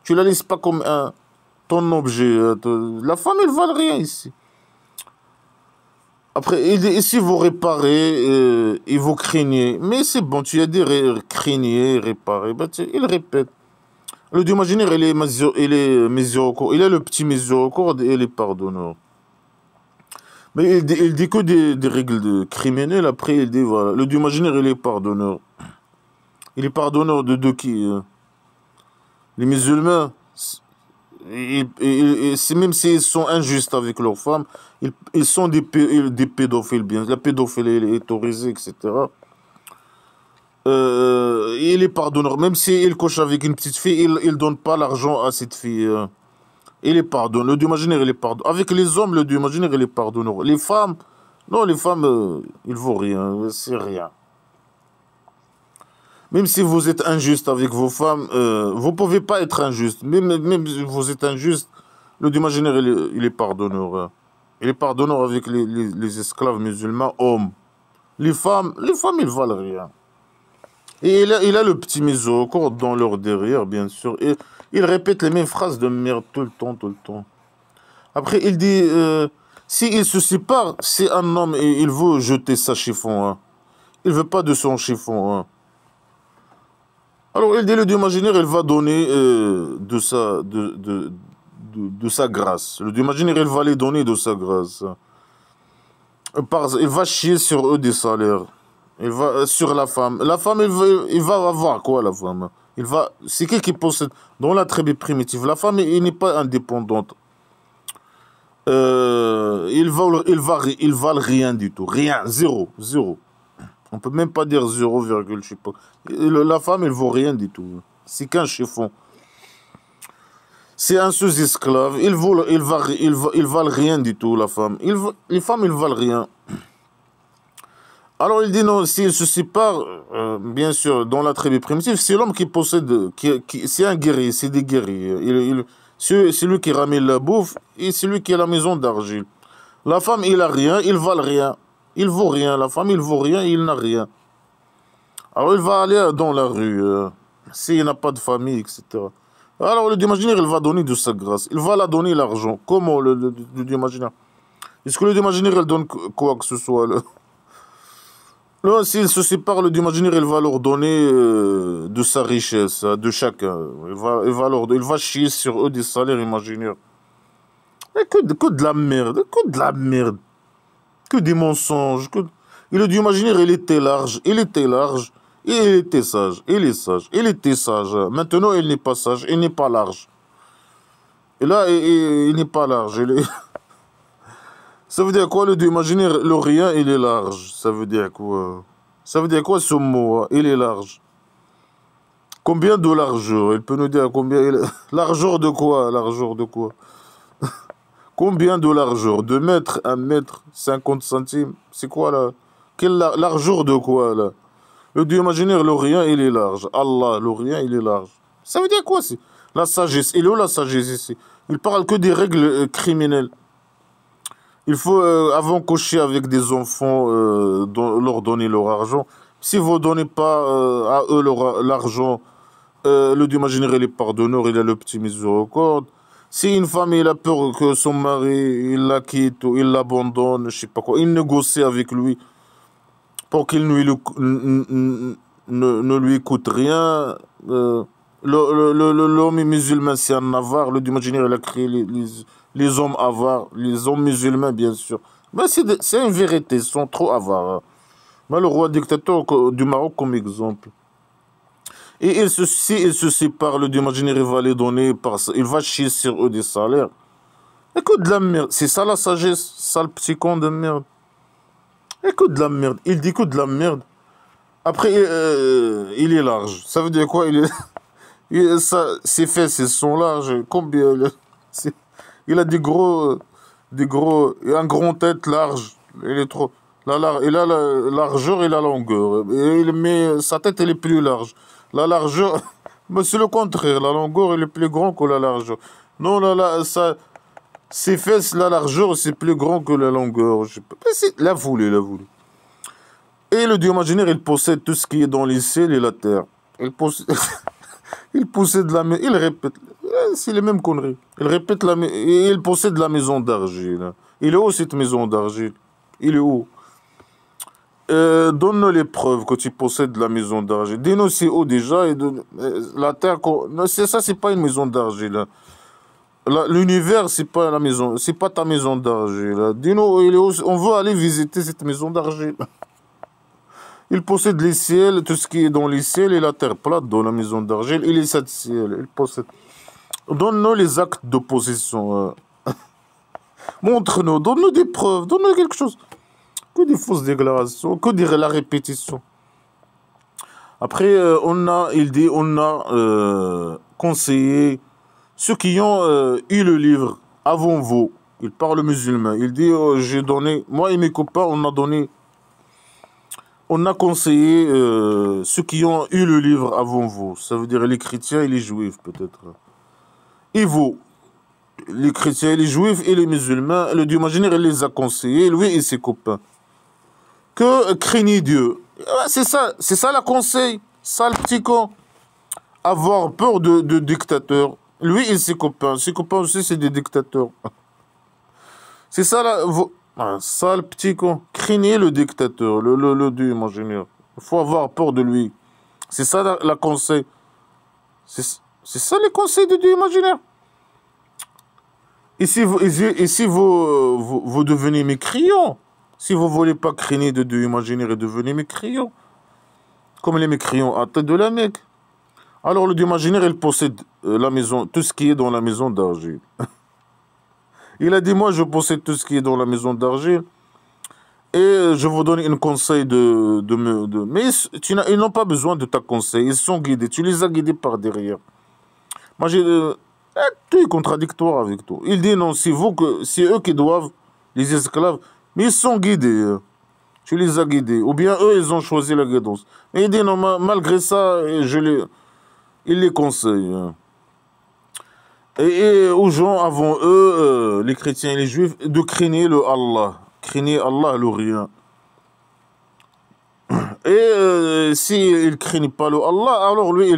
Tu la laisses pas comme ton objet. La femme, elle ne valent rien ici. Après, et si vous réparez et vous craignez, mais c'est bon, tu as dit craigner, réparer, bah, il répète. Le Dieu imaginaire, il est le petit miséricorde et il est pardonneur. Mais il dit que des règles criminelles, après il dit voilà, le Dieu imaginaire, il est pardonneur. Il est pardonneur de qui les musulmans, même s'ils sont injustes avec leurs femmes, ils sont des pédophiles, bien. La pédophilie elle est autorisée, etc. Il est pardonneur. Même s'il couche avec une petite fille, il ne donne pas l'argent à cette fille. Il est pardonneur. Le Dieu imaginaire, il est pardonneur. Avec les hommes, le Dieu imaginaire, il est pardonneur. Les femmes, non, les femmes, il ne vaut rien. C'est rien. Même si vous êtes injuste avec vos femmes, vous ne pouvez pas être injuste. Même si vous êtes injuste, le Dieu imaginaire, il est pardonneur. Il est pardonneur avec les esclaves musulmans, hommes. Les femmes, ils ne valent rien. Et il a le petit miséricorde dans leur derrière, bien sûr. Et il répète les mêmes phrases de merde tout le temps, tout le temps. Après, il dit, s'il se sépare, c'est un homme et il veut jeter sa chiffon. Hein. Il ne veut pas de son chiffon. Hein. Alors, il dit, le Dieu imaginaire, il va donner de sa grâce. Le Dieu imaginaire, il va les donner de sa grâce. Il va chier sur eux des salaires. Il va sur la femme. La femme, il va avoir quoi, la femme? C'est qui possède? Dans la tribu primitive, la femme, elle n'est pas indépendante. Il valent rien du tout. Rien. Zéro. Zéro. On peut même pas dire 0, je sais pas. La femme, elle vaut rien du tout. C'est qu'un chiffon. C'est un sous-esclave. Ils valent rien du tout, la femme. Les femmes, ils valent rien. Alors il dit non, s'il se sépare, bien sûr, dans la tribu primitive, c'est l'homme qui possède, c'est un guerrier, c'est des guerriers. C'est lui qui ramène la bouffe et c'est lui qui a la maison d'argile. La femme, il a rien, il valent rien. Il vaut rien, la femme, il vaut rien, il n'a rien. Alors il va aller dans la rue, s'il n'a pas de famille, etc. Alors le Dieu imaginaire, il va donner de sa grâce. Il va la donner l'argent. Comment le Dieu imaginaire? Est-ce que le Dieu imaginaire, il donne quoi que ce soit là, s'il se sépare, le Dieu imaginaire, il va leur donner de sa richesse, de chacun. Il va chier sur eux des salaires imaginaires. Et que de la merde, que de la merde. Que des mensonges. Et le Dieu imaginaire, il était large, et il était sage, il est sage, il était sage. Maintenant, il n'est pas sage, il n'est pas large. Et là, il n'est pas large, Ça veut dire quoi, le Dieu imaginaire? Le rien, il est large. Ça veut dire quoi? Ça veut dire quoi ce mot? Il est large. Combien de largeur? Il peut nous dire combien il est... Largeur de quoi? Largeur de quoi? Combien de largeur? 2 mètres, 1 mètre, 50 centimes? C'est quoi là? Quelle largeur de quoi là? Le Dieu imaginaire, le rien, il est large. Allah, le rien, il est large. Ça veut dire quoi? La sagesse. Il est où la sagesse ici? Il parle que des règles criminelles. Il faut, avant coucher avec des enfants, leur donner leur argent. Si vous ne donnez pas à eux l'argent, le Dieu imaginaire, il est pardonneur, il a le petit miséricorde. Si une femme, il a peur que son mari, il la quitte ou il l'abandonne, je sais pas quoi, il négocie avec lui pour qu'il ne lui coûte rien. L'homme musulman, c'est un avare. Le Dieu imaginaire, il a créé les hommes avares, les hommes musulmans, bien sûr. Mais c'est une vérité, ils sont trop avares. Mais le roi dictateur du Maroc, comme exemple. Et si il se sépare, le Dieu imaginaire, il va les donner, il va chier sur eux des salaires. Écoute de la merde, c'est ça la sagesse, sale petit con de merde. Écoute de la merde, il dit que de la merde. Après, il est large. Ça veut dire quoi? Ses fesses, elles sont larges. Combien c'est- Il a un grand tête large. Il est trop. Il a la largeur et la longueur. Sa tête, elle est plus large. La largeur, mais c'est le contraire. La longueur, elle est plus grande que la largeur. Non, ses fesses, la largeur, c'est plus grand que la longueur. Je sais pas. Mais la voulu, la voulu. Et le dieu imaginaire, il possède tout ce qui est dans les ciels et la terre. Il possède, il possède il répète, c'est les mêmes conneries. Il répète il possède la maison d'argile. Il est où cette maison d'argile? Il est où? Donne-nous les preuves que tu possèdes la maison d'argile. Dis-nous c'est où déjà la terre. Non, ça, c'est pas une maison d'argile. Hein. L'univers, c'est pas la maison, c'est pas ta maison d'argile. Hein. Dis-nous, il est où? On veut aller visiter cette maison d'argile. Il possède les ciels, tout ce qui est dans les ciels et la terre plate dans la maison d'argile. Il est sept ciels. Il possède. Donne-nous les actes de possession. Montre-nous, donne-nous des preuves, donne-nous quelque chose. Que des fausses déclarations, que la répétition. Après, on a conseillé ceux qui ont eu le livre avant vous. Il parle musulman. Il dit, j'ai donné, moi et mes copains, on a conseillé ceux qui ont eu le livre avant vous. Ça veut dire les chrétiens et les juifs, peut-être. Et vous, les chrétiens et les juifs et les musulmans, le Dieu imaginaire, il les a conseillés, lui et ses copains. Que craignez Dieu. C'est ça la conseil. Ça, le petit con. Avoir peur de dictateurs. Lui et ses copains. Ses copains aussi, c'est des dictateurs. C'est ça, ça, le petit con. Craignez le dictateur, le Dieu imaginaire. Il faut avoir peur de lui. C'est ça la conseil. C'est ça les conseils de Dieu imaginaire. Et si vous devenez mécréants, si vous ne voulez pas craigner de Dieu imaginaire et devenir mécréants, comme les mécréants à tête de la Mecque, alors le Dieu imaginaire, il possède la maison, tout ce qui est dans la maison d'argile. Il a dit, moi je possède tout ce qui est dans la maison d'argile, et je vous donne un conseil mais ils n'ont pas besoin de ta conseil, ils sont guidés, tu les as guidés par derrière. Moi tout est contradictoire avec toi. Il dit non, c'est eux qui doivent, les esclaves, mais ils sont guidés. Tu les as guidés. Ou bien eux, ils ont choisi la guidance. Mais il dit non, malgré ça, il les conseille. Et aux gens avant eux, les chrétiens et les juifs, de craigner le Allah. Craigner Allah, le rien. Et s'ils ne craignent pas le Allah, alors lui,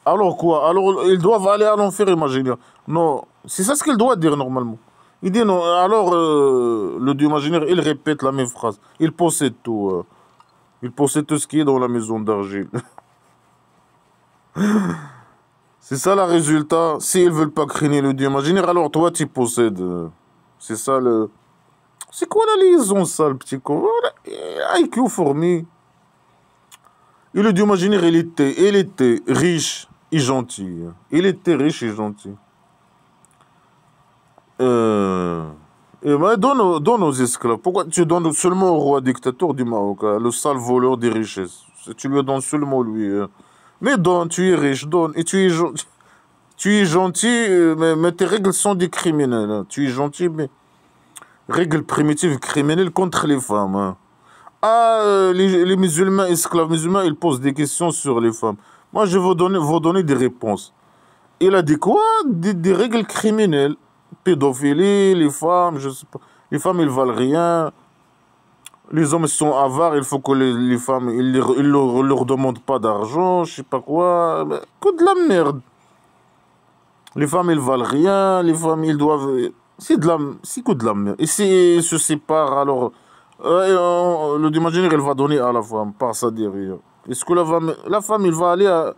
alors quoi? Alors ils doivent aller à l'enfer imaginaire. Non, c'est ça ce qu'il doit dire normalement. Il dit non, alors le Dieu imaginaire, il répète la même phrase. Il possède tout. Il possède tout ce qui est dans la maison d'argile. C'est ça le résultat. S'ils ne veulent pas craigner le Dieu imaginaire, alors toi tu possèdes. C'est ça le... C'est quoi la liaison ça, le petit con? IQ fourmi. Et le Dieu imaginaire, il était riche et gentil. Il était riche et gentil. Et ben, donne aux esclaves. Pourquoi tu donnes seulement au roi dictateur du Maroc, hein, le sale voleur des richesses? Tu lui donnes seulement lui. Mais donne, tu es riche, donne. Et tu es gentil, mais tes règles sont des criminels. Hein. Tu es gentil, mais règles primitives criminelles contre les femmes. Hein. Ah, les musulmans, esclaves musulmans, ils posent des questions sur les femmes. Moi, je vais vous donner des réponses. Il a dit quoi? Des règles criminelles. Pédophilie, les femmes, je sais pas. Les femmes, ils valent rien. Les hommes sont avares, il faut que les femmes, ils leur demandent pas d'argent, je sais pas quoi. Mais, que de la merde. Les femmes, ils valent rien. Les femmes, ils doivent... C'est que de la merde. Et s'ils se séparent, alors... le imaginaire, il va donner à la femme, par ça derrière. Est-ce que la femme, il va aller à...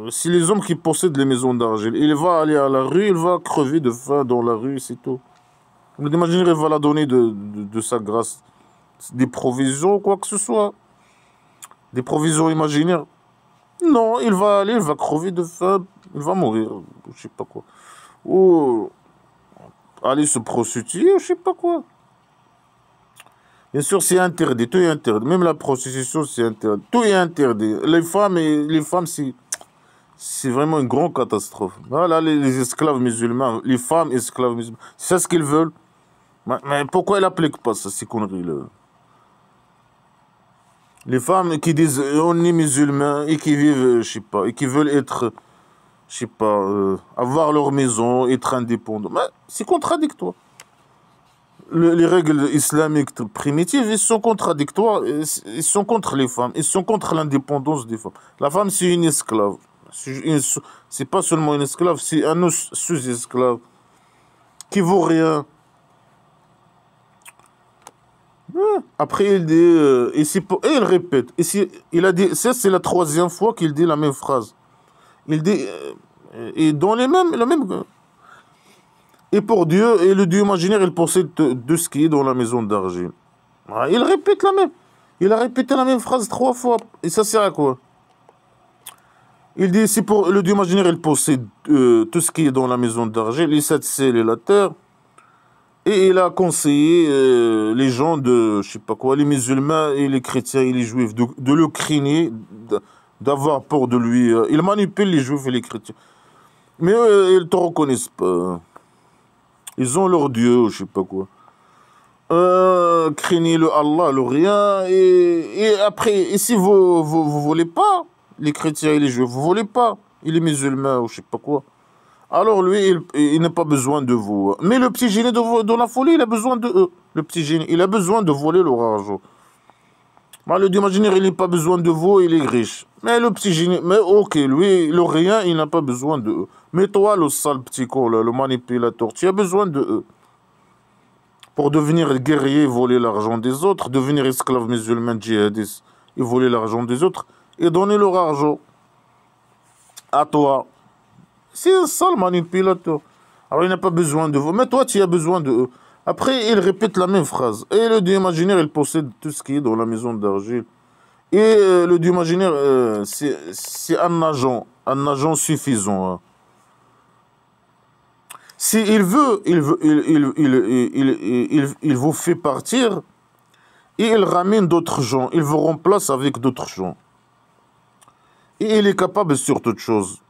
si les hommes qui possèdent les maisons d'argile, il va aller à la rue, il va crever de faim dans la rue, c'est tout. Le imaginaire, il va la donner de sa grâce. Des provisions, quoi que ce soit. Des provisions imaginaires. Non, il va aller, il va crever de faim, il va mourir, je sais pas quoi. Ou aller se prostituer, je sais pas quoi. Bien sûr, c'est interdit, tout est interdit. Même la prostitution, c'est interdit. Tout est interdit. Les femmes, c'est... C'est vraiment une grande catastrophe. Voilà, les esclaves musulmans, les femmes esclaves musulmanes, c'est ça ce qu'ils veulent. Mais pourquoi ils n'appliquent pas ça, ces conneries-là? Les femmes qui disent on est musulmans et qui vivent, je sais pas, et qui veulent être, je sais pas, avoir leur maison, être indépendants. Mais c'est contradictoire. Les règles islamiques primitives, ils sont contradictoires, ils sont contre les femmes, ils sont contre l'indépendance des femmes. La femme, c'est une esclave. C'est pas seulement une esclave, c'est un sous-esclave qui vaut rien. Après, il dit, et il répète. Il a dit, ça, c'est la troisième fois qu'il dit la même phrase. Il dit, et dans la même. Et pour Dieu, et le Dieu imaginaire, il possède de ce qui est dans la maison d'argile. Ah, il répète la même. Il a répété la même phrase 3 fois. Et ça sert à quoi? Il dit, c'est pour le Dieu imaginaire, il possède tout ce qui est dans la maison d'argile, les 7 ciels et la terre. Et il a conseillé les gens de, je sais pas quoi, les musulmans et les chrétiens et les juifs, de le craigner, d'avoir peur de lui. Il manipule les juifs et les chrétiens. Mais eux, ils ne te reconnaissent pas. Ils ont leur Dieu, je sais pas quoi. Craignez le Allah, le rien. Et après, et si vous voulez pas, les chrétiens et les juifs, vous voulez pas, et les musulmans, ou je sais pas quoi. Alors lui, il n'a pas besoin de vous. Mais le petit génie de la folie, il a besoin de eux. Le petit génie, il a besoin de voler leur argent. Le Dieu imaginaire, il n'a pas besoin de vous, il est riche. Mais le petit génie, mais ok, lui, le rien, il n'a pas besoin de eux. Mais toi, le sale petit con, là, le manipulateur, tu as besoin de eux. Pour devenir guerrier, voler l'argent des autres, devenir esclave musulman djihadiste et voler l'argent des autres, et donner leur argent à toi. C'est un sale manipulateur. Alors il n'a pas besoin de vous, mais toi tu as besoin de eux. Après, il répète la même phrase. Et le Dieu imaginaire, il possède tout ce qui est dans la maison d'argile. Et le Dieu imaginaire, c'est un agent suffisant. Hein. S'il veut, il vous fait partir et il ramène d'autres gens. Il vous remplace avec d'autres gens. Et il est capable sur toute chose.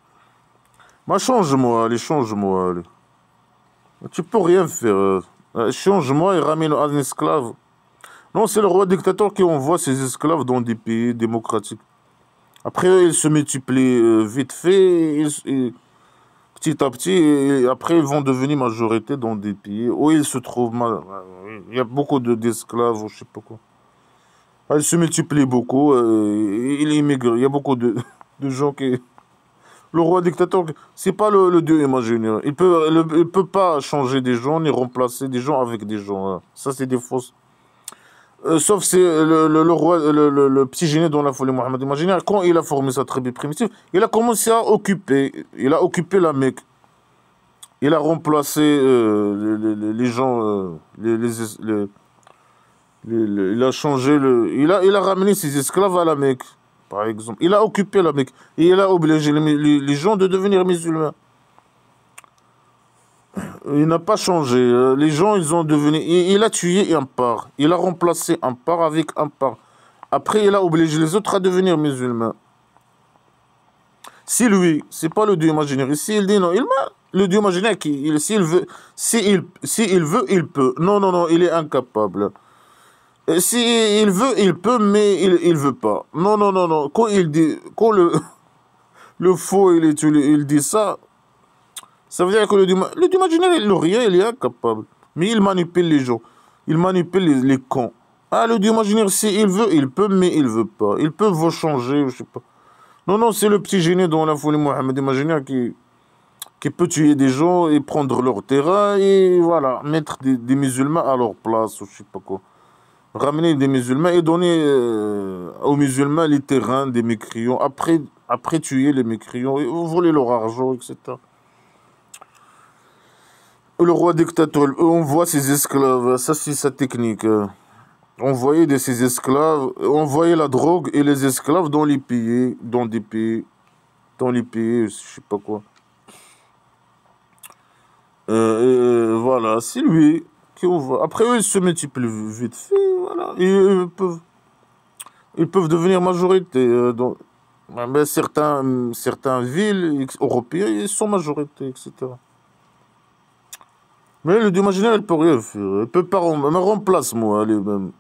Change-moi, allez, change-moi, allez. Tu peux rien faire. Change-moi et ramène un esclave. Non, c'est le roi dictateur qui envoie ses esclaves dans des pays démocratiques. Après, ils se multiplient vite fait, petit à petit, et après, ils vont devenir majorité dans des pays où ils se trouvent mal. Il y a beaucoup d'esclaves, je sais pas quoi. Ils se multiplient beaucoup, ils immigrent. Il y a beaucoup de gens qui... Le roi dictateur, c'est pas le dieu imaginaire. Il peut pas changer des gens ni remplacer des gens avec des gens. Hein. Ça, c'est des fausses. Sauf c'est le roi, le petit génie dans la folie Mohammed imaginaire. Quand il a formé sa tribu primitive, il a commencé à occuper. Il a occupé la Mecque. Il a remplacé les gens. Il a changé il a ramené ses esclaves à la Mecque. Par exemple, il a occupé la Mecque et il a obligé les gens de devenir musulmans. Il n'a pas changé. Les gens, ils ont devenu... Il a tué un part. Il a remplacé un part avec un part. Après, il a obligé les autres à devenir musulmans. Si lui, c'est pas le Dieu imaginaire. Si il dit non, le Dieu imaginaire, s'il veut, il peut. Non, non, non, il est incapable. S'il veut, il peut, mais il veut pas. Non, non, non, non. Quand le faux, il dit ça, ça veut dire que le Dieu imaginaire, le rien, il est incapable. Mais il manipule les gens. Il manipule les cons. Ah, le Dieu imaginaire, s'il veut, il peut, mais il veut pas. Il peut vous changer, je sais pas. Non, non, c'est le petit génie dans la folie Mohammed imaginaire qui peut tuer des gens et prendre leur terrain et voilà, mettre des musulmans à leur place, ou je sais pas quoi. Ramener des musulmans et donner aux musulmans les terrains des mécréants, après tuer les mécréants, et voler leur argent, etc. Le roi dictateur, on voit ses esclaves, ça c'est sa technique. Envoyer ses esclaves, envoyer la drogue et les esclaves dans les pays, dans les pays, je sais pas quoi. Voilà, c'est lui qui envoie. Après eux, ils se multiplient vite fait, voilà. Ils peuvent devenir majorité. Mais certaines villes européennes, ils sont majorité, etc. Mais le Dieu imaginaire, il peut rien faire. Il peut pas me remplace, moi, lui-même.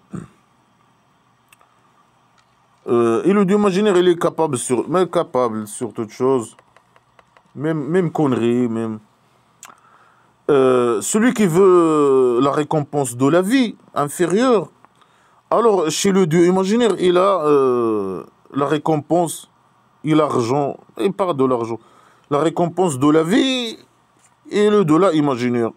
Et le Dieu imaginaire, il est capable sur toute chose. Même connerie, même. Celui qui veut la récompense de la vie inférieure, alors chez le Dieu imaginaire, il a la récompense, il a l'argent, il parle de l'argent. La récompense de la vie et le delà imaginaire.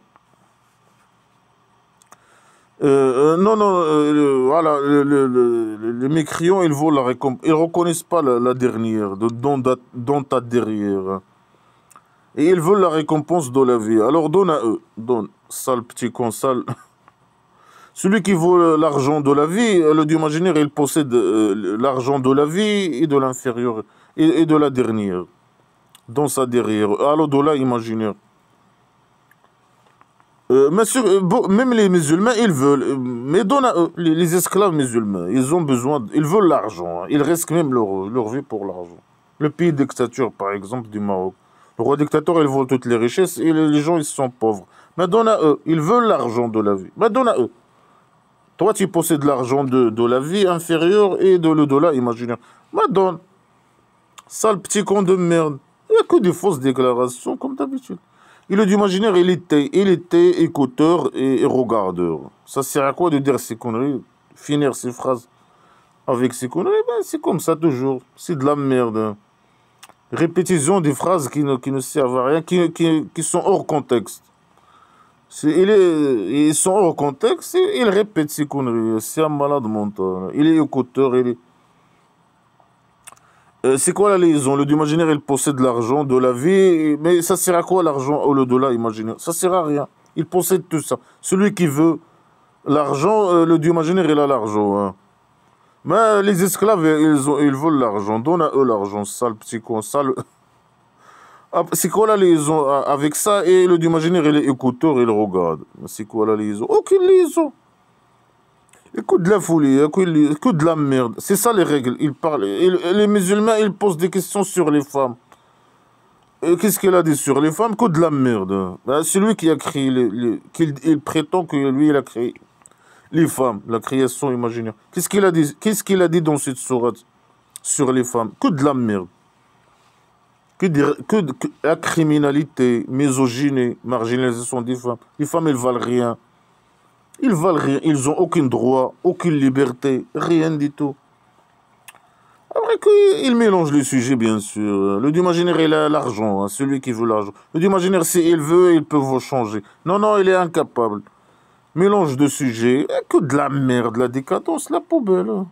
Non, non, voilà, les mécréants, ils veulent la récompense. Ils ne reconnaissent pas la dernière, dans ta derrière. Et ils veulent la récompense de la vie. Alors donne à eux. Donne. Sale petit con, sale. Celui qui veut l'argent de la vie, le Dieu imaginaire, il possède l'argent de la vie et de l'inférieur. Et de la dernière. Dans sa derrière. Alors de là imaginaire. Même les musulmans, ils veulent. Mais donne à eux, les esclaves musulmans, ils ont besoin, ils veulent l'argent. Hein. Ils risquent même leur vie pour l'argent. Le pays dictature, par exemple, du Maroc. Le roi dictateur, il vole toutes les richesses et les gens, ils sont pauvres. Mais donne à eux, ils veulent l'argent de la vie. Mais donne à eux. Toi, tu possèdes l'argent de la vie inférieure et de le dollar imaginaire. Mais donne. Sale petit con de merde. Il n'y a que des fausses déclarations, comme d'habitude. Et le Dieu imaginaire, il était écouteur et regardeur. Ça sert à quoi de dire ces conneries, finir ces phrases avec ces conneries? Ben, c'est comme ça toujours. C'est de la merde. Hein. Répétition des phrases qui ne servent à rien, qui sont hors contexte. Ils sont hors contexte et il répète ces conneries. C'est un malade mental. Il est écouteur, c'est quoi la liaison? Le Dieu imaginaire, il possède l'argent, de la vie, mais ça sert à quoi l'argent au lieu de là imaginaire? Ça sert à rien. Il possède tout ça. Celui qui veut l'argent, le Dieu imaginaire, il a l'argent. Hein. Mais les esclaves, ils veulent l'argent. Donne à eux l'argent, sale petit con, sale. Ah, c'est quoi la liaison avec ça? Et le Dieu imaginaire, il est écouteur, il regarde. C'est quoi la liaison? Aucune liaison. Écoute de la folie, écoute de la merde. C'est ça les règles. Ils parlent. Les musulmans, ils posent des questions sur les femmes. Qu'est-ce qu'il a dit sur les femmes? Que de la merde. Ben, c'est lui qui a créé, il prétend que lui, il a créé les femmes, la création imaginaire. Qu'est-ce qu'il a dit? Qu'est-ce qu'il a dit dans cette sourate sur les femmes? Que de la merde. Que la criminalité, misogynie, marginalisation des femmes. Les femmes, elles valent rien. Ils valent rien, ils n'ont aucun droit, aucune liberté, rien du tout. Après qu'il mélange les sujets, bien sûr. Le Dieu imaginaire, il a l'argent, hein, celui qui veut l'argent. Le Dieu imaginaire, s'il veut, il peut vous changer. Non, non, il est incapable. Mélange de sujets, que de la merde, la décadence, la poubelle. Hein.